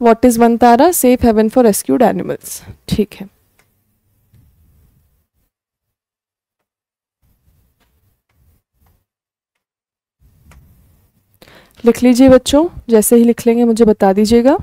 what is Vantara? Safe haven for rescued animals, ठीक है। लिख लीजिए बच्चों, जैसे ही लिख लेंगे मुझे बता दीजिएगा।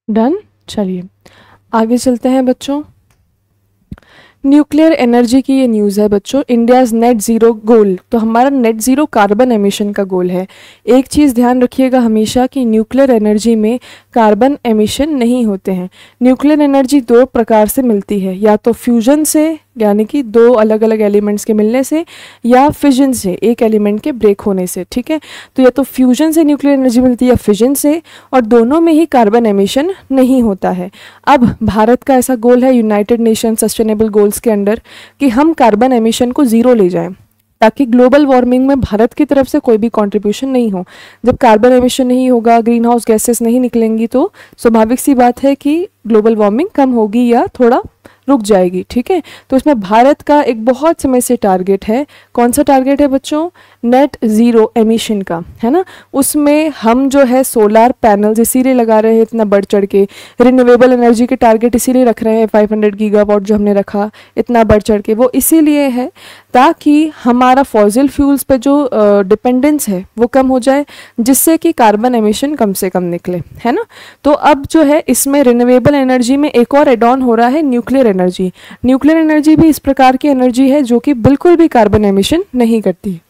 डन। चलिए आगे चलते हैं बच्चों। न्यूक्लियर एनर्जी की ये न्यूज़ है बच्चों। इंडियाज़ नेट ज़ीरो गोल, तो हमारा नेट ज़ीरो कार्बन एमिशन का गोल है। एक चीज़ ध्यान रखिएगा हमेशा कि न्यूक्लियर एनर्जी में कार्बन एमिशन नहीं होते हैं। न्यूक्लियर एनर्जी दो प्रकार से मिलती है, या तो फ्यूजन से यानी कि दो अलग अलग एलिमेंट्स के मिलने से, या फिजन से एक एलिमेंट के ब्रेक होने से, ठीक है। तो या तो फ्यूजन से न्यूक्लियर एनर्जी मिलती है या फिजन से, और दोनों में ही कार्बन एमिशन नहीं होता है। अब भारत का ऐसा गोल है यूनाइटेड नेशन सस्टेनेबल गोल्स के अंडर कि हम कार्बन एमिशन को ज़ीरो ले जाएं, ताकि ग्लोबल वार्मिंग में भारत की तरफ से कोई भी कंट्रीब्यूशन नहीं हो। जब कार्बन एमिशन नहीं होगा, ग्रीन हाउस गैसेस नहीं निकलेंगी, तो स्वाभाविक सी बात है कि ग्लोबल वार्मिंग कम होगी या थोड़ा रुक जाएगी, ठीक है। तो इसमें भारत का एक बहुत समय से टारगेट है। कौन सा टारगेट है बच्चों? नेट ज़ीरो एमिशन का, है ना। उसमें हम जो है सोलार पैनल्स इसीलिए लगा रहे हैं इतना बढ़ चढ़ के, रिन्यूएबल एनर्जी के टारगेट इसीलिए रख रहे हैं 500 गीगावाट जो हमने रखा इतना बढ़ चढ़ के, वो इसीलिए है ताकि हमारा फॉसिल फ्यूल्स पे जो डिपेंडेंस है वो कम हो जाए, जिससे कि कार्बन एमिशन कम से कम निकले, है ना। तो अब जो है इसमें रिन्यूएबल एनर्जी में एक और एड ऑन हो रहा है न्यूक्लियर एनर्जी। न्यूक्लियर एनर्जी भी इस प्रकार की एनर्जी है जो कि बिल्कुल भी कार्बन एमिशन नहीं करती।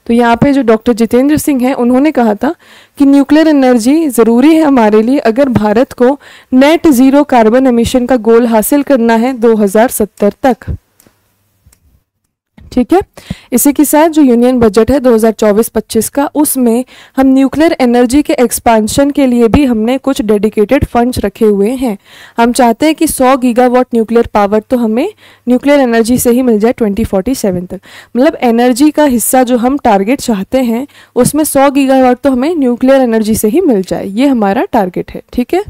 तो यहाँ पे जो डॉक्टर जितेंद्र सिंह हैं उन्होंने कहा था कि न्यूक्लियर एनर्जी ज़रूरी है हमारे लिए अगर भारत को नेट ज़ीरो कार्बन एमिशन का गोल हासिल करना है 2070 तक, ठीक है। इसी के साथ जो यूनियन बजट है 2024-25 का, उसमें हम न्यूक्लियर एनर्जी के एक्सपांशन के लिए भी हमने कुछ डेडिकेटेड फंड्स रखे हुए हैं। हम चाहते हैं कि 100 गीगावाट न्यूक्लियर पावर तो हमें न्यूक्लियर एनर्जी से ही मिल जाए 2047 तक। मतलब एनर्जी का हिस्सा जो हम टारगेट चाहते हैं उसमें 100 गीगावाट तो हमें न्यूक्लियर एनर्जी से ही मिल जाए, ये हमारा टारगेट है। ठीक है।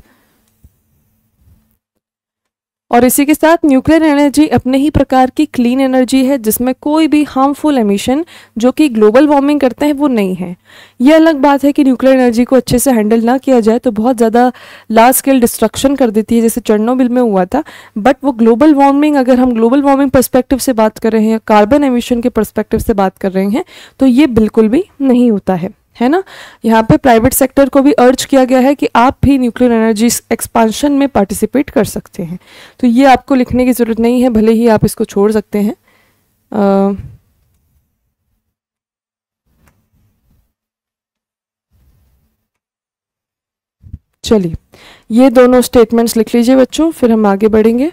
और इसी के साथ न्यूक्लियर एनर्जी अपने ही प्रकार की क्लीन एनर्जी है जिसमें कोई भी हार्मफुल एमिशन जो कि ग्लोबल वार्मिंग करते हैं वो नहीं है। ये अलग बात है कि न्यूक्लियर एनर्जी को अच्छे से हैंडल ना किया जाए तो बहुत ज़्यादा लार्ज स्केल डिस्ट्रक्शन कर देती है, जैसे चेरनोबिल में हुआ था। बट वो ग्लोबल वार्मिंग, अगर हम ग्लोबल वार्मिंग पर्सपेक्टिव से बात कर रहे हैं, कार्बन एमिशन के पर्सपेक्टिव से बात कर रहे हैं, तो ये बिल्कुल भी नहीं होता है ना। यहाँ पे प्राइवेट सेक्टर को भी अर्ज किया गया है कि आप भी न्यूक्लियर एनर्जी एक्सपांशन में पार्टिसिपेट कर सकते हैं। तो ये आपको लिखने की ज़रूरत नहीं है, भले ही आप इसको छोड़ सकते हैं। चलिए, ये दोनों स्टेटमेंट्स लिख लीजिए बच्चों, फिर हम आगे बढ़ेंगे।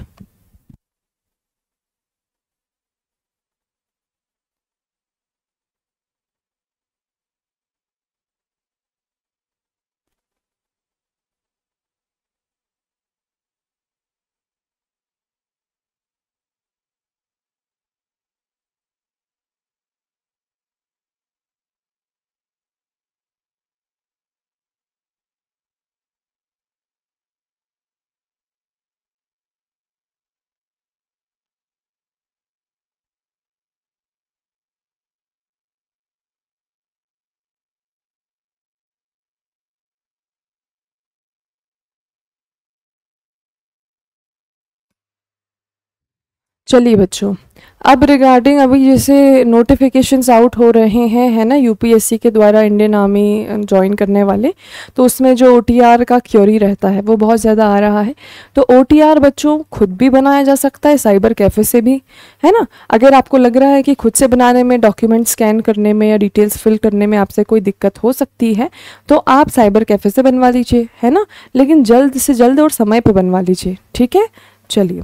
चलिए बच्चों, अब रिगार्डिंग अभी जैसे नोटिफिकेशंस आउट हो रहे हैं, है ना, यूपीएससी के द्वारा इंडियन आर्मी ज्वाइन करने वाले, तो उसमें जो ओटीआर का क्योरी रहता है वो बहुत ज़्यादा आ रहा है। तो ओटीआर बच्चों खुद भी बनाया जा सकता है, साइबर कैफ़े से भी, है ना। अगर आपको लग रहा है कि खुद से बनाने में, डॉक्यूमेंट स्कैन करने में या डिटेल्स फिल करने में आपसे कोई दिक्कत हो सकती है तो आप साइबर कैफ़े से बनवा लीजिए, है ना, लेकिन जल्द से जल्द और समय पर बनवा लीजिए। ठीक है। चलिए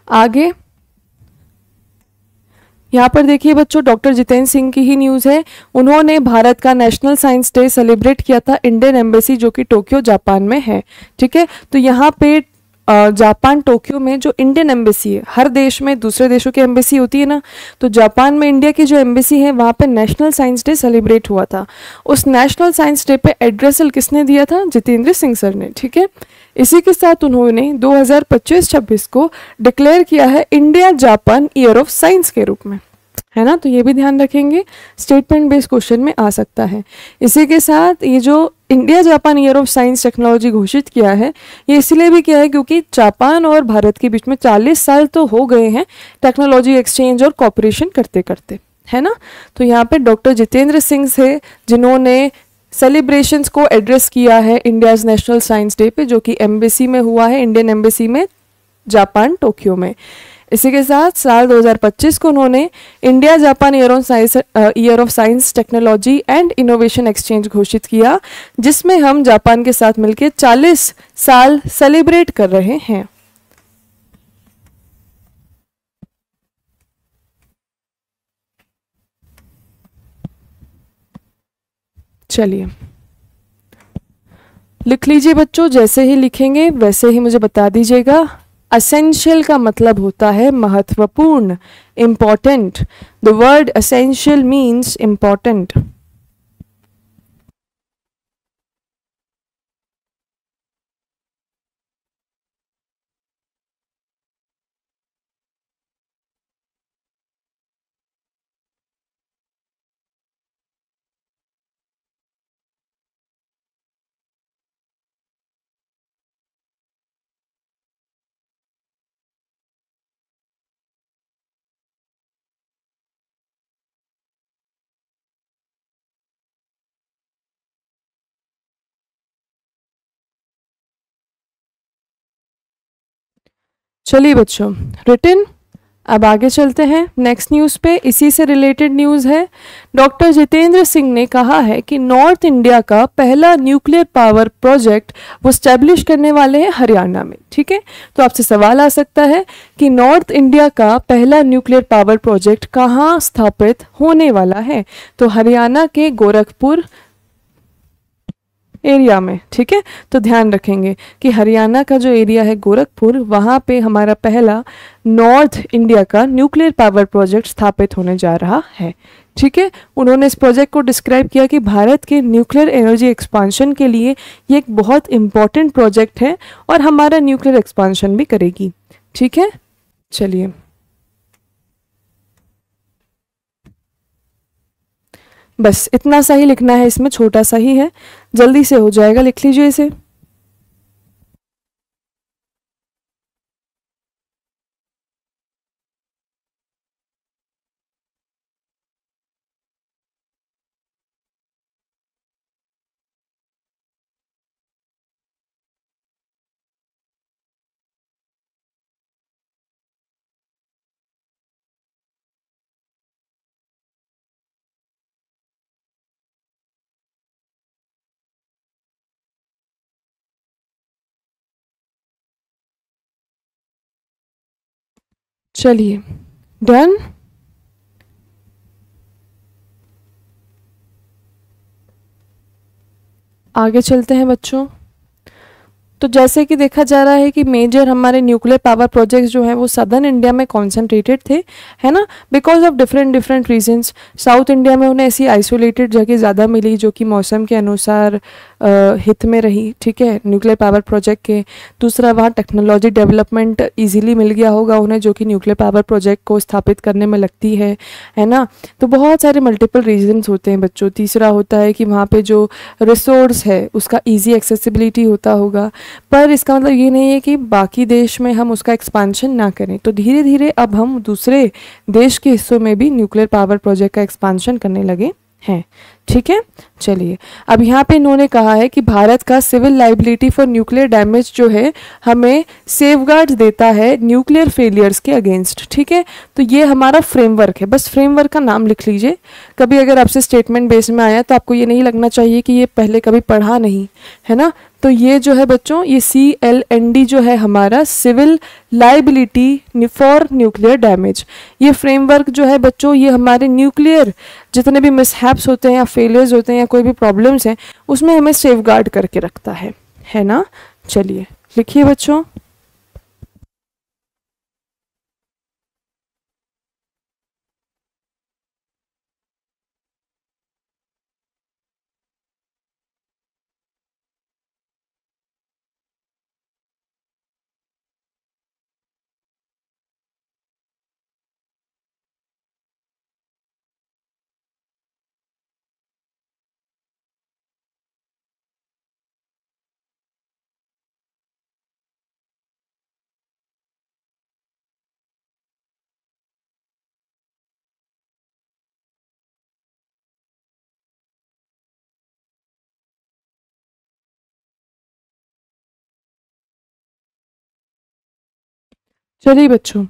आगे, यहाँ पर देखिए बच्चों, डॉक्टर जितेंद्र सिंह की ही न्यूज़ है। उन्होंने भारत का नेशनल साइंस डे सेलिब्रेट किया था इंडियन एम्बेसी जो कि टोक्यो जापान में है। ठीक है। तो यहाँ पे जापान टोक्यो में जो इंडियन एम्बेसी है, हर देश में दूसरे देशों की एम्बेसी होती है ना, तो जापान में इंडिया की जो एम्बेसी है वहाँ पे नेशनल साइंस डे सेलिब्रेट हुआ था। उस नेशनल साइंस डे पे एड्रेसल किसने दिया था? जितेंद्र सिंह सर ने। ठीक है। इसी के साथ उन्होंने 2025-26 को डिक्लेयर किया है India Japan year of science के रूप में, है ना। तो ये भी ध्यान रखेंगे, स्टेटमेंट बेस्ड क्वेश्चन में आ सकता है। इसी के साथ ये जो India Japan year of science technology घोषित किया है, ये इसलिए भी किया है क्योंकि जापान और भारत के बीच में 40 साल तो हो गए हैं टेक्नोलॉजी एक्सचेंज और कॉपरेशन करते करते, है ना। तो यहाँ पे डॉक्टर जितेंद्र सिंह से जिन्होंने सेलिब्रेशंस को एड्रेस किया है इंडियाज नेशनल साइंस डे पे, जो कि एम्बेसी में हुआ है, इंडियन एम्बेसी में जापान टोक्यो में। इसी के साथ साल 2025 को उन्होंने India Japan year of science technology and innovation exchange घोषित किया, जिसमें हम जापान के साथ मिलकर 40 साल सेलिब्रेट कर रहे हैं। चलिए लिख लीजिए बच्चों, जैसे ही लिखेंगे वैसे ही मुझे बता दीजिएगा। असेंशियल का मतलब होता है महत्वपूर्ण, important. The word essential means important. चलिए बच्चों, रिटन अब आगे चलते हैं नेक्स्ट न्यूज़ पे, इसी से रिलेटेड न्यूज़ है। डॉक्टर जितेंद्र सिंह ने कहा है कि नॉर्थ इंडिया का पहला न्यूक्लियर पावर प्रोजेक्ट वो स्टैब्लिश करने वाले हैं हरियाणा में। ठीक है, तो आपसे सवाल आ सकता है कि नॉर्थ इंडिया का पहला न्यूक्लियर पावर प्रोजेक्ट कहाँ स्थापित होने वाला है? तो हरियाणा के गोरखपुर एरिया में। ठीक है, तो ध्यान रखेंगे कि हरियाणा का जो एरिया है गोरखपुर, वहाँ पे हमारा पहला नॉर्थ इंडिया का न्यूक्लियर पावर प्रोजेक्ट स्थापित होने जा रहा है। ठीक है, उन्होंने इस प्रोजेक्ट को डिस्क्राइब किया कि भारत के न्यूक्लियर एनर्जी एक्सपांशन के लिए ये एक बहुत इंपॉर्टेंट प्रोजेक्ट है और हमारा न्यूक्लियर एक्सपांशन भी करेगी। ठीक है, चलिए बस इतना सा ही लिखना है, इसमें छोटा सा ही है, जल्दी से हो जाएगा, लिख लीजिए इसे। चलिए डन। आगे चलते हैं बच्चों। तो जैसे कि देखा जा रहा है कि मेजर हमारे न्यूक्लियर पावर प्रोजेक्ट्स जो हैं वो सदर्न इंडिया में कॉन्सेंट्रेटेड थे, है ना, because of different reasons. South India में उन्हें ऐसी आइसोलेटेड जगह ज़्यादा मिली जो कि मौसम के अनुसार हित में रही। ठीक है, न्यूक्लियर पावर प्रोजेक्ट के। दूसरा, वहाँ टेक्नोलॉजी डेवलपमेंट इजीली मिल गया होगा उन्हें, जो कि न्यूक्लियर पावर प्रोजेक्ट को स्थापित करने में लगती है ना। तो बहुत सारे मल्टीपल रीजंस होते हैं बच्चों। तीसरा होता है कि वहाँ पे जो रिसोर्स है उसका ईजी एक्सेसिबिलिटी होता होगा, पर इसका मतलब ये नहीं है कि बाकी देश में हम उसका एक्सपांशन ना करें। तो धीरे धीरे अब हम दूसरे देश के हिस्सों में भी न्यूक्लियर पावर प्रोजेक्ट का एक्सपांशन करने लगे हैं। ठीक है, चलिए अब यहाँ पे इन्होंने कहा है कि भारत का civil liability for nuclear damage जो है हमें सेफगार्ड्स देता है न्यूक्लियर फेलियर्स के अगेंस्ट। ठीक है, तो ये हमारा फ्रेमवर्क है, बस फ्रेमवर्क का नाम लिख लीजिए। कभी अगर आपसे स्टेटमेंट बेस में आया तो आपको ये नहीं लगना चाहिए कि ये पहले कभी पढ़ा नहीं है ना। तो ये जो है बच्चों, ये CLND जो है हमारा civil liability for nuclear damage, ये फ्रेमवर्क जो है बच्चों ये हमारे न्यूक्लियर जितने भी मिसहैप्स होते हैं या फेलियर्स होते हैं या कोई भी प्रॉब्लम्स हैं उसमें हमें सेफगार्ड करके रखता है ना। चलिए लिखिए बच्चों। चलिए बच्चों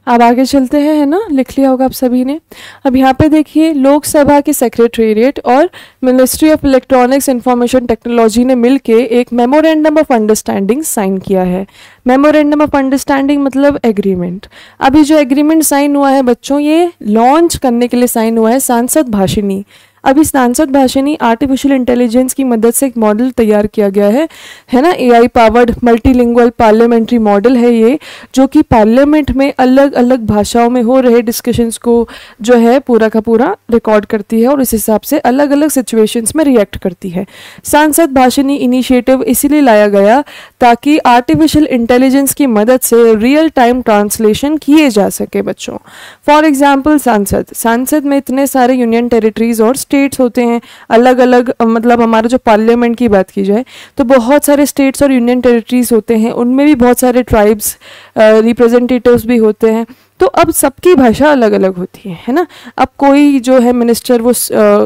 अब आगे चलते हैं, है ना, लिख लिया होगा आप सभी ने। अब यहाँ पे देखिए, लोकसभा के सेक्रेटेरिएट और ministry of electronics information technology ने मिलके एक मेमोरेंडम ऑफ अंडरस्टैंडिंग साइन किया है। मेमोरेंडम ऑफ अंडरस्टैंडिंग मतलब एग्रीमेंट। अभी जो एग्रीमेंट साइन हुआ है बच्चों, ये लॉन्च करने के लिए साइन हुआ है सांसद भाषिनी। अभी सांसद भाषिनी आर्टिफिशियल इंटेलिजेंस की मदद से एक मॉडल तैयार किया गया है ना, AI powered multilingual parliamentary model है ये, जो कि पार्लियामेंट में अलग अलग भाषाओं में हो रहे डिस्कशंस को जो है पूरा का पूरा रिकॉर्ड करती है और इस हिसाब से अलग अलग सिचुएशंस में रिएक्ट करती है। सांसद भाषिनी इनिशिएटिव इसीलिए लाया गया ताकि आर्टिफिशियल इंटेलिजेंस की मदद से रियल टाइम ट्रांसलेशन किए जा सके बच्चों। फॉर एग्जाम्पल, सांसद में इतने सारे यूनियन टेरिटरीज और स्टेट्स होते हैं अलग अलग, मतलब हमारा जो पार्लियामेंट की बात की जाए तो बहुत सारे स्टेट्स और यूनियन टेरिटरीज होते हैं, उनमें भी बहुत सारे ट्राइब्स रिप्रेजेंटेटिव्स भी होते हैं। तो अब सबकी भाषा अलग अलग होती है ना। अब कोई जो है मिनिस्टर वो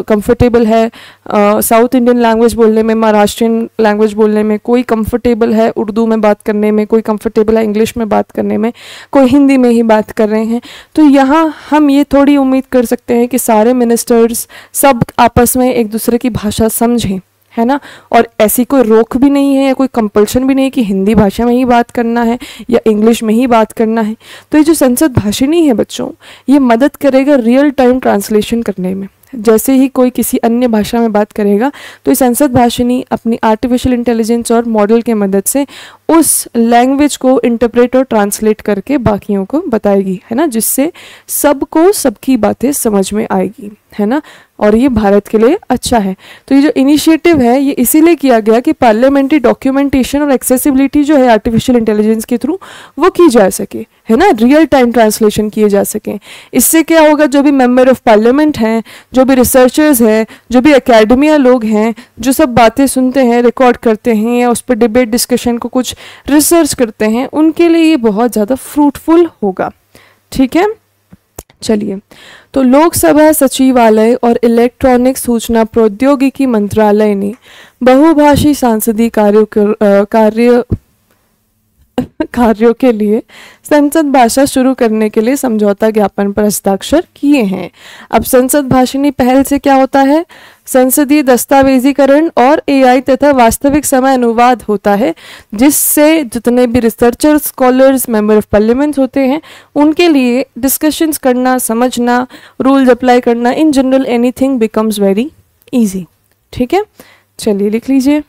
कंफर्टेबल है साउथ इंडियन लैंग्वेज बोलने में, महाराष्ट्रियन लैंग्वेज बोलने में, कोई कंफर्टेबल है उर्दू में बात करने में, कोई कंफर्टेबल है इंग्लिश में बात करने में, कोई हिंदी में ही बात कर रहे हैं। तो यहाँ हम ये थोड़ी उम्मीद कर सकते हैं कि सारे मिनिस्टर्स सब आपस में एक दूसरे की भाषा समझें, है ना। और ऐसी कोई रोक भी नहीं है या कोई कंपल्शन भी नहीं है कि हिंदी भाषा में ही बात करना है या इंग्लिश में ही बात करना है। तो ये जो संसद भाषिणी है बच्चों, ये मदद करेगा रियल टाइम ट्रांसलेशन करने में। जैसे ही कोई किसी अन्य भाषा में बात करेगा तो ये संसद भाषिणी अपनी आर्टिफिशियल इंटेलिजेंस और मॉडल के मदद से उस लैंग्वेज को इंटरप्रेट और ट्रांसलेट करके बाकियों को बताएगी, है ना, जिससे सबको सबकी बातें समझ में आएगी, है ना। और ये भारत के लिए अच्छा है। तो ये जो इनिशिएटिव है ये इसीलिए किया गया कि पार्लियामेंट्री डॉक्यूमेंटेशन और एक्सेसिबिलिटी जो है आर्टिफिशियल इंटेलिजेंस के थ्रू वो की जा सके, है ना, रियल टाइम ट्रांसलेशन किए जा सकें। इससे क्या होगा, जो भी मेंबर ऑफ पार्लियामेंट हैं, जो भी रिसर्चर्स हैं, जो भी एकेडमिया लोग हैं, जो सब बातें सुनते हैं, रिकॉर्ड करते हैं या उस पर डिबेट डिस्कशन को कुछ रिसर्च करते हैं, उनके लिए ये बहुत ज़्यादा फ्रूटफुल होगा। ठीक है, चलिए। तो लोकसभा सचिवालय और इलेक्ट्रॉनिक सूचना प्रौद्योगिकी मंत्रालय ने बहुभाषी सांसदीय कार्यों के लिए संसद भाषा शुरू करने के लिए समझौता ज्ञापन पर हस्ताक्षर किए हैं। अब संसद भाषिणी पहल से क्या होता है, संसदीय दस्तावेजीकरण और एआई तथा वास्तविक समय अनुवाद होता है, जिससे जितने भी researchers, scholars, member of parliament होते हैं, उनके लिए डिस्कशंस करना, समझना, रूल्स अप्लाई करना, in general anything becomes very easy. ठीक है, चलिए लिख लीजिए।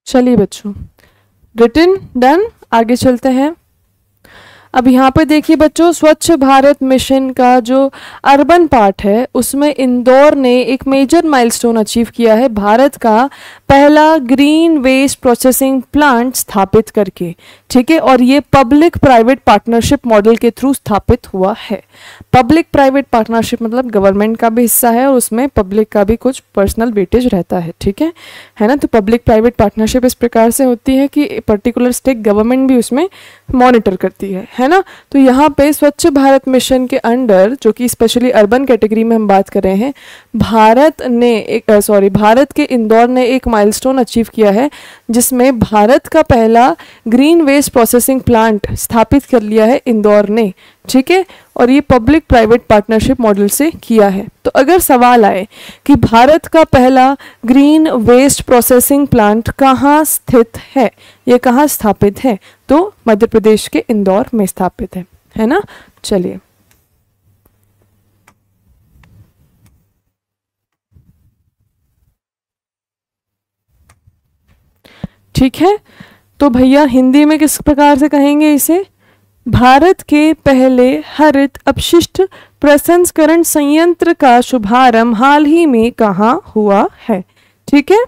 चलिए बच्चों, रिटन डन, आगे चलते हैं। अब यहाँ पे देखिए बच्चों, स्वच्छ भारत मिशन का जो अर्बन पार्ट है उसमें इंदौर ने एक मेजर माइलस्टोन अचीव किया है, भारत का पहला ग्रीन वेस्ट प्रोसेसिंग प्लांट स्थापित करके। ठीक है, और ये पब्लिक प्राइवेट पार्टनरशिप मॉडल के थ्रू स्थापित हुआ है। पब्लिक प्राइवेट पार्टनरशिप मतलब गवर्नमेंट का भी हिस्सा है और उसमें पब्लिक का भी कुछ पर्सनल वेटेज रहता है। ठीक है ना। तो पब्लिक प्राइवेट पार्टनरशिप इस प्रकार से होती है कि पर्टिकुलर स्टेट गवर्नमेंट भी उसमें मॉनिटर करती है ना। तो यहाँ पे स्वच्छ भारत मिशन के अंडर, जो कि स्पेशली अर्बन कैटेगरी में हम बात कर रहे हैं, भारत के इंदौर ने एक माइलस्टोन अचीव किया है, जिसमें भारत का पहला ग्रीन वेस्ट प्रोसेसिंग प्लांट स्थापित कर लिया है इंदौर ने। ठीक है, और ये पब्लिक प्राइवेट पार्टनरशिप मॉडल से किया है। तो अगर सवाल आए कि भारत का पहला ग्रीन वेस्ट प्रोसेसिंग प्लांट कहाँ स्थित है, ये कहाँ स्थापित है, तो मध्य प्रदेश के इंदौर में स्थापित है ना। चलिए, ठीक है। तो भैया हिंदी में किस प्रकार से कहेंगे इसे, भारत के पहले हरित अपशिष्ट प्रसंस्करण संयंत्र का शुभारंभ हाल ही में कहाँ हुआ है। ठीक है,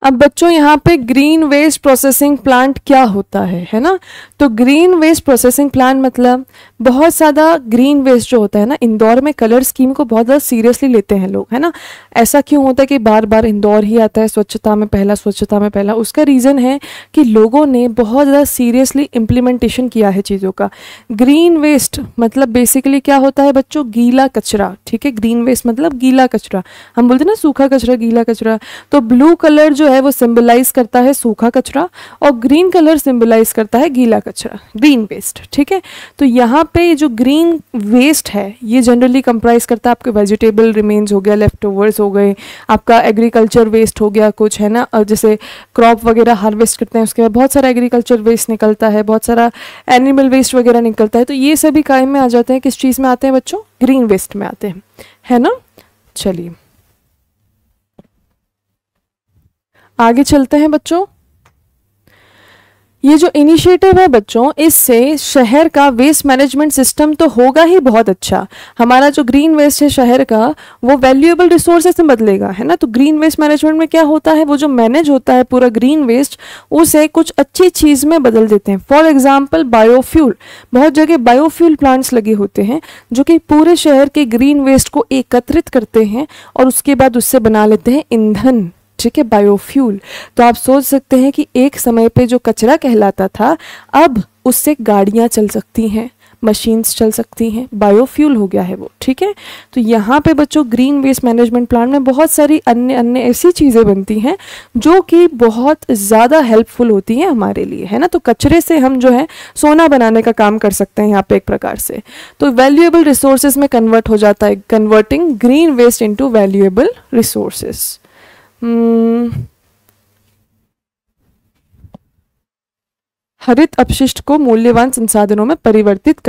अब बच्चों यहाँ पे ग्रीन वेस्ट प्रोसेसिंग प्लांट क्या होता है ना? तो ग्रीन वेस्ट प्रोसेसिंग प्लांट मतलब बहुत ज़्यादा ग्रीन वेस्ट जो होता है ना, इंदौर में कलर स्कीम को बहुत ज़्यादा सीरियसली लेते हैं लोग, है ना? ऐसा क्यों होता है कि बार बार इंदौर ही आता है स्वच्छता में पहला, स्वच्छता में पहला? उसका रीज़न है कि लोगों ने बहुत ज़्यादा सीरियसली इम्प्लीमेंटेशन किया है चीज़ों का। ग्रीन वेस्ट मतलब बेसिकली क्या होता है बच्चों? गीला कचरा, ठीक है? ग्रीन वेस्ट मतलब गीला कचरा, हम बोलते हैं ना सूखा कचरा, गीला कचरा। तो ब्लू कलर जो है वो सिंबलाइज करता है सूखा कचरा और ग्रीन कलर सिंबलाइज करता है गीला कचरा, ग्रीन वेस्ट, ठीक है? तो यहाँ पे जो ग्रीन वेस्ट है ये जनरली कंप्राइज करता है आपके वेजिटेबल रिमेन्स हो गया, लेफ्ट ओवर्स हो गए, आपका एग्रीकल्चर वेस्ट हो गया कुछ, है ना? और जैसे क्रॉप वगैरह हार्वेस्ट करते हैं उसके बाद बहुत सारा एग्रीकल्चर वेस्ट निकलता है, बहुत सारा एनिमल वेस्ट वगैरह निकलता है। तो ये सभी काय में आ जाते हैं, किस चीज़ में आते हैं बच्चों? ग्रीन वेस्ट में आते हैं, है ना? चलिए आगे चलते हैं बच्चों। ये जो इनिशिएटिव है बच्चों, इससे शहर का वेस्ट मैनेजमेंट सिस्टम तो होगा ही बहुत अच्छा। हमारा जो ग्रीन वेस्ट है शहर का वो वैल्यूएबल रिसोर्सेज में बदलेगा, है ना? तो ग्रीन वेस्ट मैनेजमेंट में क्या होता है, वो जो मैनेज होता है पूरा ग्रीन वेस्ट उसे कुछ अच्छी चीज़ में बदल देते हैं। फॉर एग्जाम्पल बायोफ्यूल, बहुत जगह बायोफ्यूल प्लांट्स लगे होते हैं जो कि पूरे शहर के ग्रीन वेस्ट को एकत्रित करते हैं और उसके बाद उससे बना लेते हैं ईंधन, ठीक है? बायोफ्यूल। तो आप सोच सकते हैं कि एक समय पे जो कचरा कहलाता था अब उससे गाड़ियां चल सकती हैं, मशीन्स चल सकती हैं, बायोफ्यूल हो गया है वो, ठीक है? तो यहाँ पे बच्चों ग्रीन वेस्ट मैनेजमेंट प्लान में बहुत सारी अन्य अन्य ऐसी चीज़ें बनती हैं जो कि बहुत ज़्यादा हेल्पफुल होती हैं हमारे लिए, है ना? तो कचरे से हम जो है सोना बनाने का काम कर सकते हैं यहाँ पे एक प्रकार से। तो वैल्यूएबल रिसोर्सेज में कन्वर्ट हो जाता है, converting green waste into valuable resources. हरित अपशिष्ट को मूल्यवान संसाधनों में परिवर्तित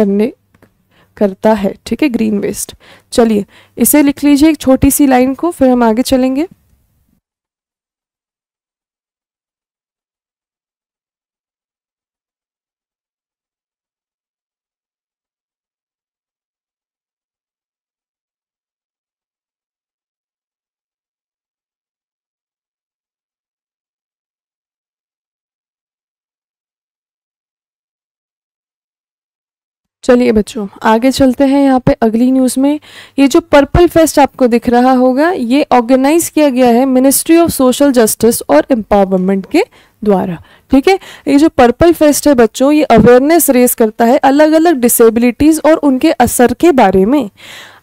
करता है, ठीक है? Green waste. चलिए इसे लिख लीजिए एक छोटी सी लाइन को, फिर हम आगे चलेंगे। चलिए बच्चों आगे चलते हैं। यहाँ पे अगली न्यूज़ में ये जो पर्पल फेस्ट आपको दिख रहा होगा ये ऑर्गेनाइज किया गया है मिनिस्ट्री ऑफ सोशल जस्टिस और एम्पावरमेंट के द्वारा, ठीक है? ये जो पर्पल फेस्ट है बच्चों ये अवेयरनेस रेज करता है अलग अलग डिसेबिलिटीज़ और उनके असर के बारे में।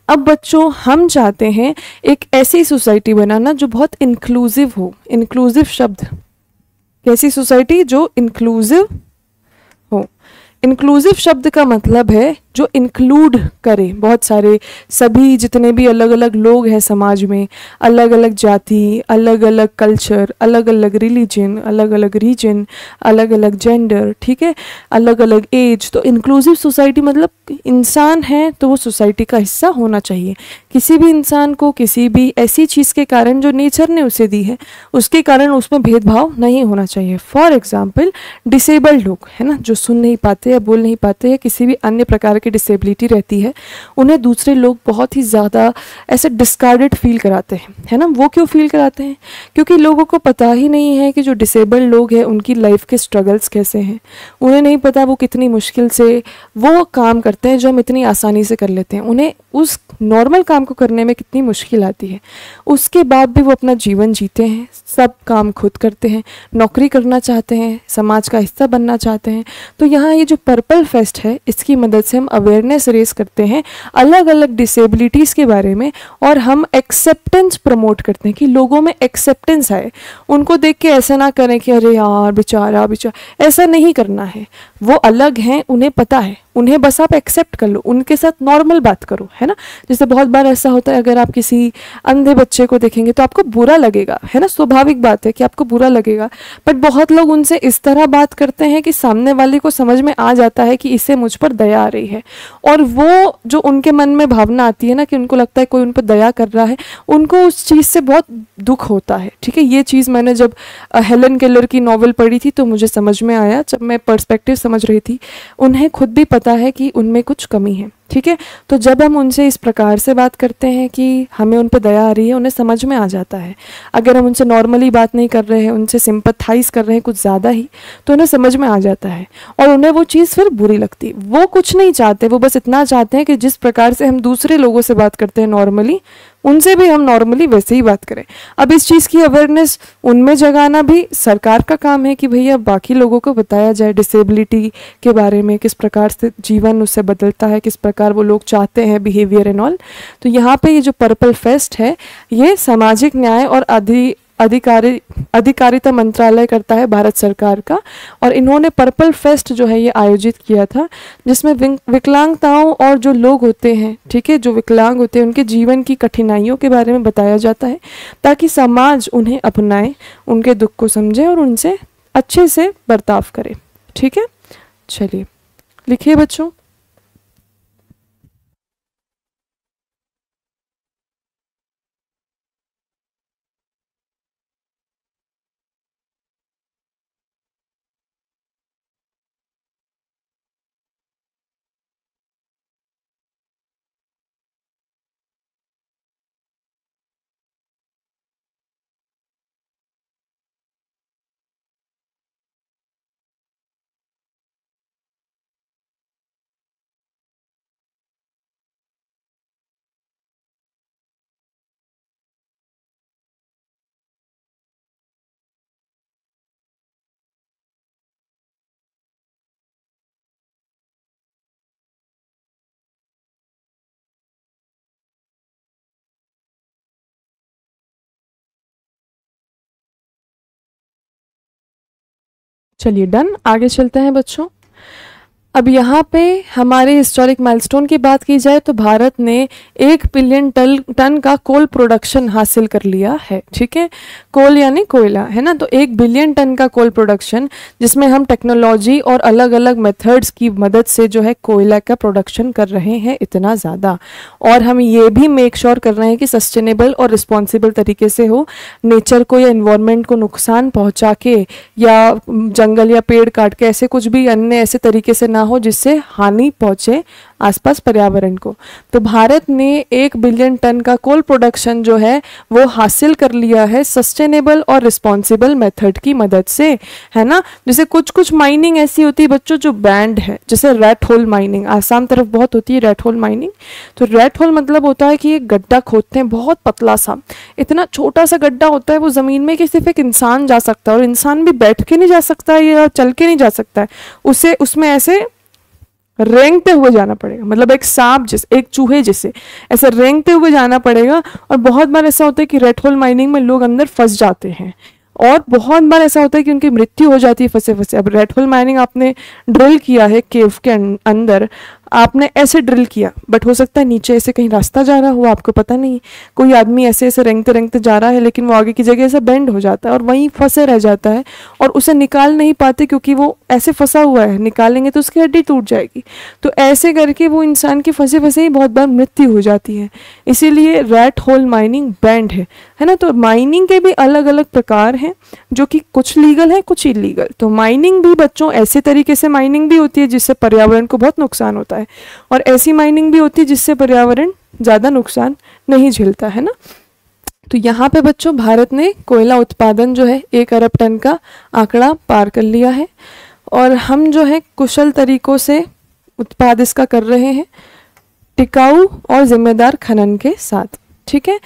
अब बच्चों हम चाहते हैं एक ऐसी सोसाइटी बनाना जो बहुत इंक्लूसिव हो। इंक्लूसिव शब्द, कैसी सोसाइटी? जो इंक्लूसिव हो। इंक्लूसिव शब्द का मतलब है जो इंक्लूड करे बहुत सारे, सभी जितने भी अलग अलग लोग हैं समाज में, अलग अलग जाति, अलग अलग कल्चर, अलग अलग रिलीजन, अलग अलग रीजन, अलग अलग जेंडर, ठीक है? अलग अलग एज। तो इंक्लूसिव सोसाइटी मतलब इंसान है तो वो सोसाइटी का हिस्सा होना चाहिए। किसी भी इंसान को किसी भी ऐसी चीज़ के कारण जो नेचर ने उसे दी है उसके कारण उसमें भेदभाव नहीं होना चाहिए। फॉर एग्जाम्पल डिसेबल्ड लोग, है ना, जो सुन नहीं पाते या बोल नहीं पाते या किसी भी अन्य प्रकार की डिसेबिलिटी रहती है, उन्हें दूसरे लोग बहुत ही ज़्यादा ऐसे डिस्कार्डेड फील कराते हैं, है ना? वो क्यों फील कराते हैं? क्योंकि लोगों को पता ही नहीं है कि जो डिसेबल्ड लोग हैं उनकी लाइफ के स्ट्रगल्स कैसे हैं। उन्हें नहीं पता वो कितनी मुश्किल से वो काम करते हैं जो हम इतनी आसानी से कर लेते हैं। उन्हें उस नॉर्मल काम को करने में कितनी मुश्किल आती है, उसके बाद भी वो अपना जीवन जीते हैं, सब काम खुद करते हैं, नौकरी करना चाहते हैं, समाज का हिस्सा बनना चाहते हैं। तो यहाँ ये जो पर्पल फेस्ट है इसकी मदद से हम अवेयरनेस रेज करते हैं अलग अलग डिसेबिलिटीज़ के बारे में और हम एक्सेप्टेंस प्रमोट करते हैं कि लोगों में एक्सेप्टेंस आए। उनको देख के ऐसा ना करें कि अरे यार बेचारा बेचारा, ऐसा नहीं करना है। वो अलग हैं, उन्हें पता है, उन्हें बस आप एक्सेप्ट कर लो, उनके साथ नॉर्मल बात करो, है ना? जैसे बहुत बार ऐसा होता है अगर आप किसी अंधे बच्चे को देखेंगे तो आपको बुरा लगेगा, है ना? स्वाभाविक बात है कि आपको बुरा लगेगा, बट बहुत लोग उनसे इस तरह बात करते हैं कि सामने वाले को समझ में आ जाता है कि इससे मुझ पर दया आ रही है, और वो जो उनके मन में भावना आती है ना कि उनको लगता है कोई उन पर दया कर रहा है, उनको उस चीज़ से बहुत दुख होता है, ठीक है? ये चीज़ मैंने जब हेलन केलर की नॉवल पढ़ी थी तो मुझे समझ में आया, जब मैं पर्सपेक्टिव समझ रही थी। उन्हें खुद भी पता है कि उनमें कुछ कमी है, ठीक है। तो जब हम उनसे इस प्रकार से बात करते हैं कि हमें उन पर दया आ रही है, उन्हें समझ में आ जाता है। अगर हम उनसे नॉर्मली बात नहीं कर रहे हैं, उनसे सिंपथाइज कर रहे हैं कुछ ज़्यादा ही, तो उन्हें समझ में आ जाता है और उन्हें वो चीज़ फिर बुरी लगती। वो कुछ नहीं चाहते, वो बस इतना चाहते हैं कि जिस प्रकार से हम दूसरे लोगों से बात करते हैं नॉर्मली, उनसे भी हम नॉर्मली वैसे ही बात करें। अब इस चीज़ की अवेयरनेस उनमें जगाना भी सरकार का काम है कि भैया बाकी लोगों को बताया जाए डिसेबिलिटी के बारे में, किस प्रकार से जीवन उससे बदलता है, किस प्रकार वो लोग चाहते हैं बिहेवियर एंड ऑल। तो यहाँ पे ये जो पर्पल फेस्ट है, ये सामाजिक न्याय और अधिकारिता मंत्रालय करता है, भारत सरकार का। और इन्होंने पर्पल फेस्ट जो है ये आयोजित किया था, जिसमें विकलांगताओं और जो लोग होते हैं, ठीक है, जो विकलांग होते हैं, उनके जीवन की कठिनाइयों के बारे में बताया जाता है, ताकि समाज उन्हें अपनाए, उनके दुख को समझे और उनसे अच्छे से बर्ताव करे। ठीक है, चलिए लिखिए बच्चों। चलिए डन, आगे चलते हैं बच्चों। अब यहाँ पे हमारे हिस्टोरिक माइलस्टोन की बात की जाए तो भारत ने 1 बिलियन टन का कोल प्रोडक्शन हासिल कर लिया है। ठीक है, कोल यानी कोयला, है ना। तो 1 बिलियन टन का कोल प्रोडक्शन, जिसमें हम टेक्नोलॉजी और अलग अलग मेथड्स की मदद से जो है कोयला का प्रोडक्शन कर रहे हैं इतना ज़्यादा। और हम ये भी मेक श्योर कर रहे हैं कि सस्टेनेबल और रिस्पॉन्सिबल तरीके से हो, नेचर को या इन्वायरमेंट को नुकसान पहुँचा के या जंगल या पेड़ काट के ऐसे कुछ भी अन्य ऐसे तरीके से ना हो जिससे हानि पहुंचे आसपास पर्यावरण को। तो भारत ने 1 बिलियन टन का कोल प्रोडक्शन जो है वो हासिल कर लिया है सस्टेनेबल और रिस्पॉन्सिबल मेथड की मदद से, है ना। जैसे कुछ कुछ माइनिंग ऐसी होती है बच्चों जो बैंड है, जैसे रेड होल माइनिंग, आसाम तरफ बहुत होती है रेड होल माइनिंग। तो रेड होल मतलब होता है कि एक गड्ढा खोदते हैं बहुत पतला सा, इतना छोटा सा गड्ढा होता है वो जमीन में कि सिर्फ एक इंसान जा सकता है, और इंसान भी बैठ के नहीं जा सकता है या चल के नहीं जा सकता है, उसे उसमें ऐसे रेंगते हुए जाना पड़ेगा, मतलब एक सांप जैसे, एक चूहे जैसे ऐसे रेंगते हुए जाना पड़ेगा। और बहुत बार ऐसा होता है कि रेड होल माइनिंग में लोग अंदर फंस जाते हैं, और बहुत बार ऐसा होता है कि उनकी मृत्यु हो जाती है फंसे फंसे। अब रेड होल माइनिंग आपने ड्रिल किया है केव के अंदर, आपने ऐसे ड्रिल किया, बट हो सकता है नीचे ऐसे कहीं रास्ता जा रहा हो, आपको पता नहीं। कोई आदमी ऐसे ऐसे रेंगते रेंगते जा रहा है, लेकिन वो आगे की जगह ऐसे बेंड हो जाता है और वहीं फंसे रह जाता है, और उसे निकाल नहीं पाते क्योंकि वो ऐसे फंसा हुआ है, निकालेंगे तो उसकी हड्डी टूट जाएगी। तो ऐसे करके वो इंसान की फंसे फंसे ही बहुत बार मृत्यु हो जाती है, इसीलिए रेड होल माइनिंग बैंड है ना। तो माइनिंग के भी अलग अलग प्रकार हैं, जो कि कुछ लीगल है कुछ इलीगल। तो माइनिंग भी बच्चों ऐसे तरीके से माइनिंग भी होती है जिससे पर्यावरण को बहुत नुकसान होता है, और ऐसी माइनिंग भी होती है जिससे पर्यावरण ज़्यादा नुकसान नहीं झेलता, है ना। तो यहाँ पे बच्चों भारत ने कोयला उत्पादन जो है 1 अरब टन का आंकड़ा पार कर लिया है, और हम जो है कुशल तरीकों से उत्पाद इसका कर रहे हैं, टिकाऊ और जिम्मेदार खनन के साथ। ठीक है,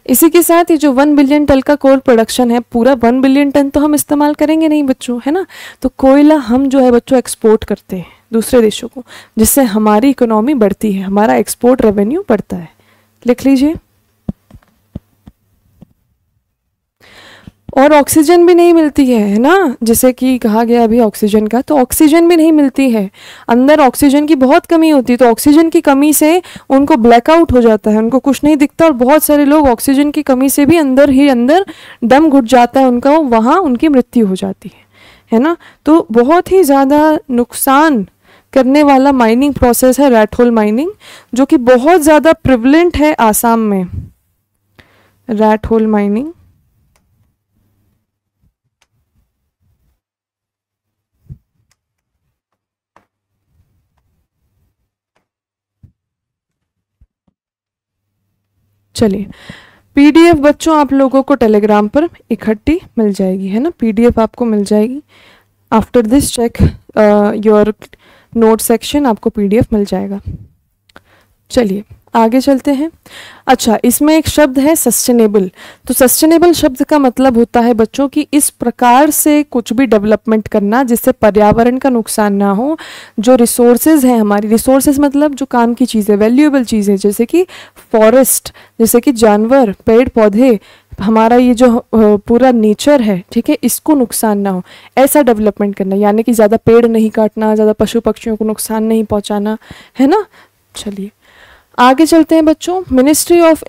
इसी के साथ ये जो 1 बिलियन टन का कोल प्रोडक्शन है, पूरा 1 बिलियन टन तो हम इस्तेमाल करेंगे नहीं बच्चों, है ना। तो कोयला हम जो है बच्चों एक्सपोर्ट करते हैं दूसरे देशों को, जिससे हमारी इकोनॉमी बढ़ती है, हमारा एक्सपोर्ट रेवेन्यू बढ़ता है। लिख लीजिए। और ऑक्सीजन भी नहीं मिलती है ना, जैसे कि कहा गया अभी ऑक्सीजन का, तो ऑक्सीजन भी नहीं मिलती है, अंदर ऑक्सीजन की बहुत कमी होती है। तो ऑक्सीजन की कमी से उनको ब्लैकआउट हो जाता है, उनको कुछ नहीं दिखता, और बहुत सारे लोग ऑक्सीजन की कमी से भी अंदर ही अंदर दम घुट जाता है उनका, वहाँ उनकी मृत्यु हो जाती है ना। तो बहुत ही ज़्यादा नुकसान करने वाला माइनिंग प्रोसेस है रेड होल माइनिंग, जो कि बहुत ज़्यादा प्रिवलेंट है आसाम में, रेड होल माइनिंग। चलिए, पीडीएफ बच्चों आप लोगों को टेलीग्राम पर इकट्ठी मिल जाएगी, है ना, पीडीएफ आपको मिल जाएगी। After this check your note section, आपको पीडीएफ मिल जाएगा। चलिए आगे चलते हैं। अच्छा, इसमें एक शब्द है सस्टेनेबल। तो सस्टेनेबल शब्द का मतलब होता है बच्चों कि इस प्रकार से कुछ भी डेवलपमेंट करना जिससे पर्यावरण का नुकसान ना हो। जो रिसोर्सेज हैं हमारी, रिसोर्सेज मतलब जो काम की चीज़ें, वैल्यूएबल चीज़ें, जैसे कि फॉरेस्ट, जैसे कि जानवर, पेड़ पौधे, हमारा ये जो पूरा नेचर है, ठीक है, इसको नुकसान ना हो, ऐसा डेवलपमेंट करना। यानी कि ज़्यादा पेड़ नहीं काटना, ज़्यादा पशु पक्षियों को नुकसान नहीं पहुँचाना, है ना। चलिए आगे चलते हैं बच्चों। Ministry of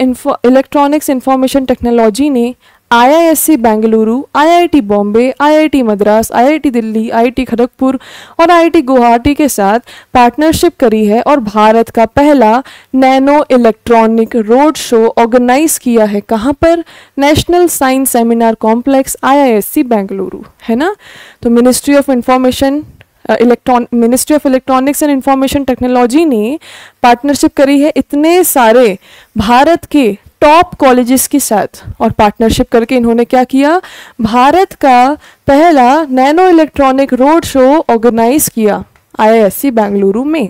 electronics information technology ने IISc Bengaluru, IIT Bombay, IIT Madras, IIT Delhi, IIT Kharagpur और IIT गुवाहाटी के साथ पार्टनरशिप करी है और भारत का पहला nano electronic road show organise किया है। कहाँ पर? National science seminar complex, IISc Bengaluru, है ना। तो ministry of electronics and information technology ने पार्टनरशिप करी है इतने सारे भारत के टॉप कॉलेजेस के साथ, और पार्टनरशिप करके इन्होंने क्या किया? भारत का पहला nano electronic road show organise किया IISc बेंगलुरु में।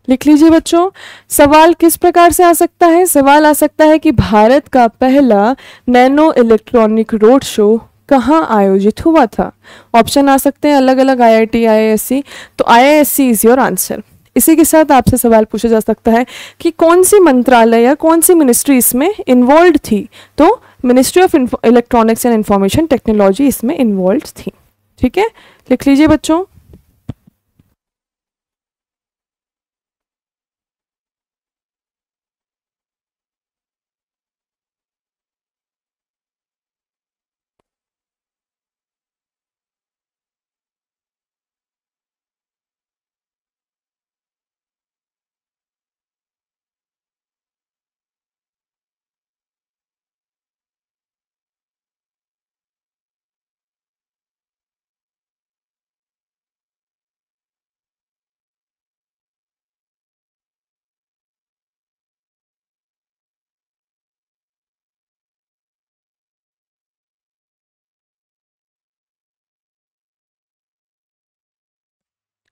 लिख लीजिए बच्चों। सवाल किस प्रकार से आ सकता है? सवाल आ सकता है कि भारत का पहला नैनो इलेक्ट्रॉनिक रोड शो कहाँ आयोजित हुआ था? ऑप्शन आ सकते हैं अलग अलग, IIT, IISc। तो IISc इज योर आंसर। इसी के साथ आपसे सवाल पूछा जा सकता है कि कौन सी मंत्रालय या कौन सी मिनिस्ट्री इसमें इन्वॉल्व थी? तो ministry of electronics and information technology इसमें इन्वॉल्व थी। ठीक है, लिख लीजिए बच्चों।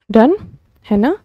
डन है ना।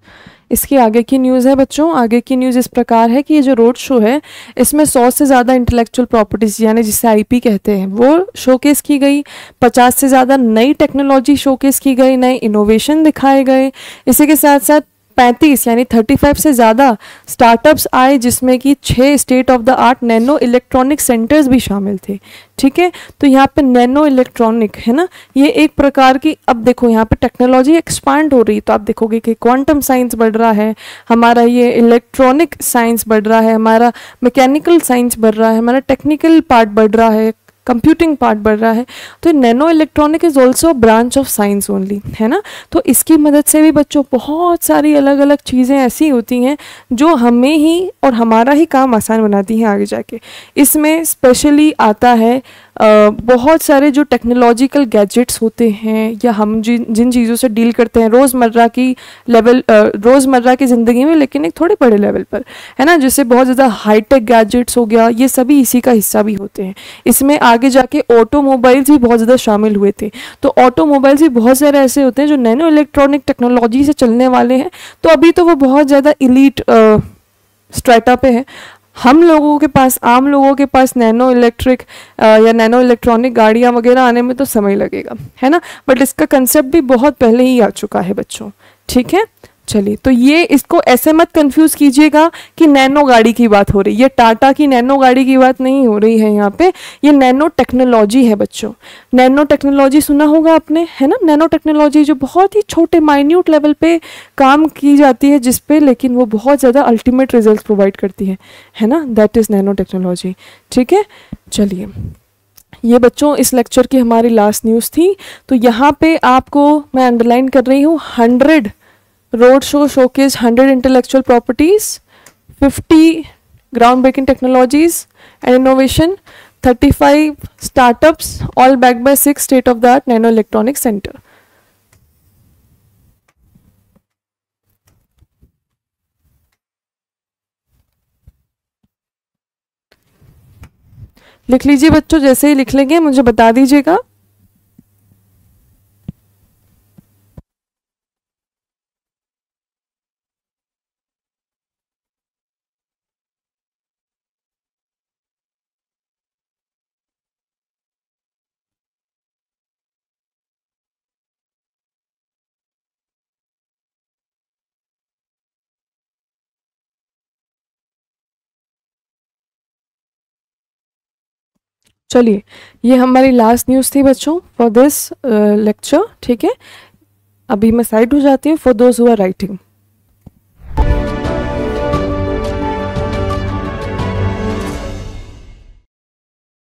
इसकी आगे की न्यूज़ है बच्चों। आगे की न्यूज़ इस प्रकार है कि ये जो रोड शो है इसमें 100 से ज़्यादा इंटेलेक्चुअल प्रॉपर्टीज़ यानी जिसे IP कहते हैं वो शोकेस की गई। 50 से ज़्यादा नई टेक्नोलॉजी शोकेस की गई, नए इनोवेशन दिखाए गए। इसी के साथ साथ 35 यानी 35 से ज़्यादा स्टार्टअप्स आए जिसमें कि 6 state of the art nano electronic centres भी शामिल थे। ठीक है, तो यहाँ पे नैनो इलेक्ट्रॉनिक है ना, ये एक प्रकार की, अब देखो यहाँ पे टेक्नोलॉजी एक्सपांड हो रही, तो आप देखोगे कि क्वांटम साइंस बढ़ रहा है, हमारा ये इलेक्ट्रॉनिक साइंस बढ़ रहा है, हमारा मैकेनिकल साइंस बढ़ रहा है, हमारा टेक्निकल पार्ट बढ़ रहा है, कंप्यूटिंग पार्ट बढ़ रहा है। तो nano electronic is also branch of science only, है ना। तो इसकी मदद से भी बच्चों बहुत सारी अलग अलग चीज़ें ऐसी होती हैं जो हमें ही और हमारा ही काम आसान बनाती हैं आगे जाके। इसमें स्पेशली आता है बहुत सारे जो टेक्नोलॉजिकल गैजेट्स होते हैं या हम जिन चीज़ों से डील करते हैं रोज़मर्रा की लेवल, रोज़मर्रा की ज़िंदगी में, लेकिन एक थोड़े बड़े लेवल पर, है ना, जैसे बहुत ज़्यादा हाईटेक गैजेट्स हो गया, ये सभी इसी का हिस्सा भी होते हैं। इसमें आगे जाके ऑटोमोबाइल्स भी बहुत ज़्यादा शामिल हुए थे। तो ऑटोमोबाइल्स भी बहुत सारे ऐसे होते हैं जो नैनो इलेक्ट्रॉनिक टेक्नोलॉजी से चलने वाले हैं। तो अभी तो वो बहुत ज़्यादा इलीट स्ट्रेटा पे है। हम लोगों के पास, आम लोगों के पास नैनो इलेक्ट्रिक या नैनो इलेक्ट्रॉनिक गाड़ियाँ वगैरह आने में तो समय लगेगा, है ना, बट इसका कंसेप्ट भी बहुत पहले ही आ चुका है बच्चों। ठीक है, चलिए, तो ये इसको ऐसे मत कंफ्यूज कीजिएगा कि नैनो गाड़ी की बात हो रही है। ये टाटा की नैनो गाड़ी की बात नहीं हो रही है यहाँ पे, ये नैनो टेक्नोलॉजी है बच्चों। नैनो टेक्नोलॉजी सुना होगा आपने, है ना, नैनो टेक्नोलॉजी जो बहुत ही छोटे माइन्यूट लेवल पे काम की जाती है जिस पे, लेकिन वो बहुत ज़्यादा अल्टीमेट रिजल्ट प्रोवाइड करती है ना, दैट इज़ नैनो टेक्नोलॉजी। ठीक है, चलिए, ये बच्चों इस लेक्चर की हमारी लास्ट न्यूज़ थी। तो यहाँ पे आपको मैं अंडरलाइन कर रही हूँ 100 road show showcase 100 intellectual properties, 50 ground breaking technologies and innovation, 35 startups, all backed by 6 state-of-the-art nano electronic center. लिख लीजिए बच्चों, जैसे ही लिख लेंगे मुझे बता दीजिएगा। चलिए, ये हमारी लास्ट न्यूज़ थी बच्चों फॉर दिस लेक्चर, ठीक है। अभी मैं साइड हो जाती हूँ for those who are writing.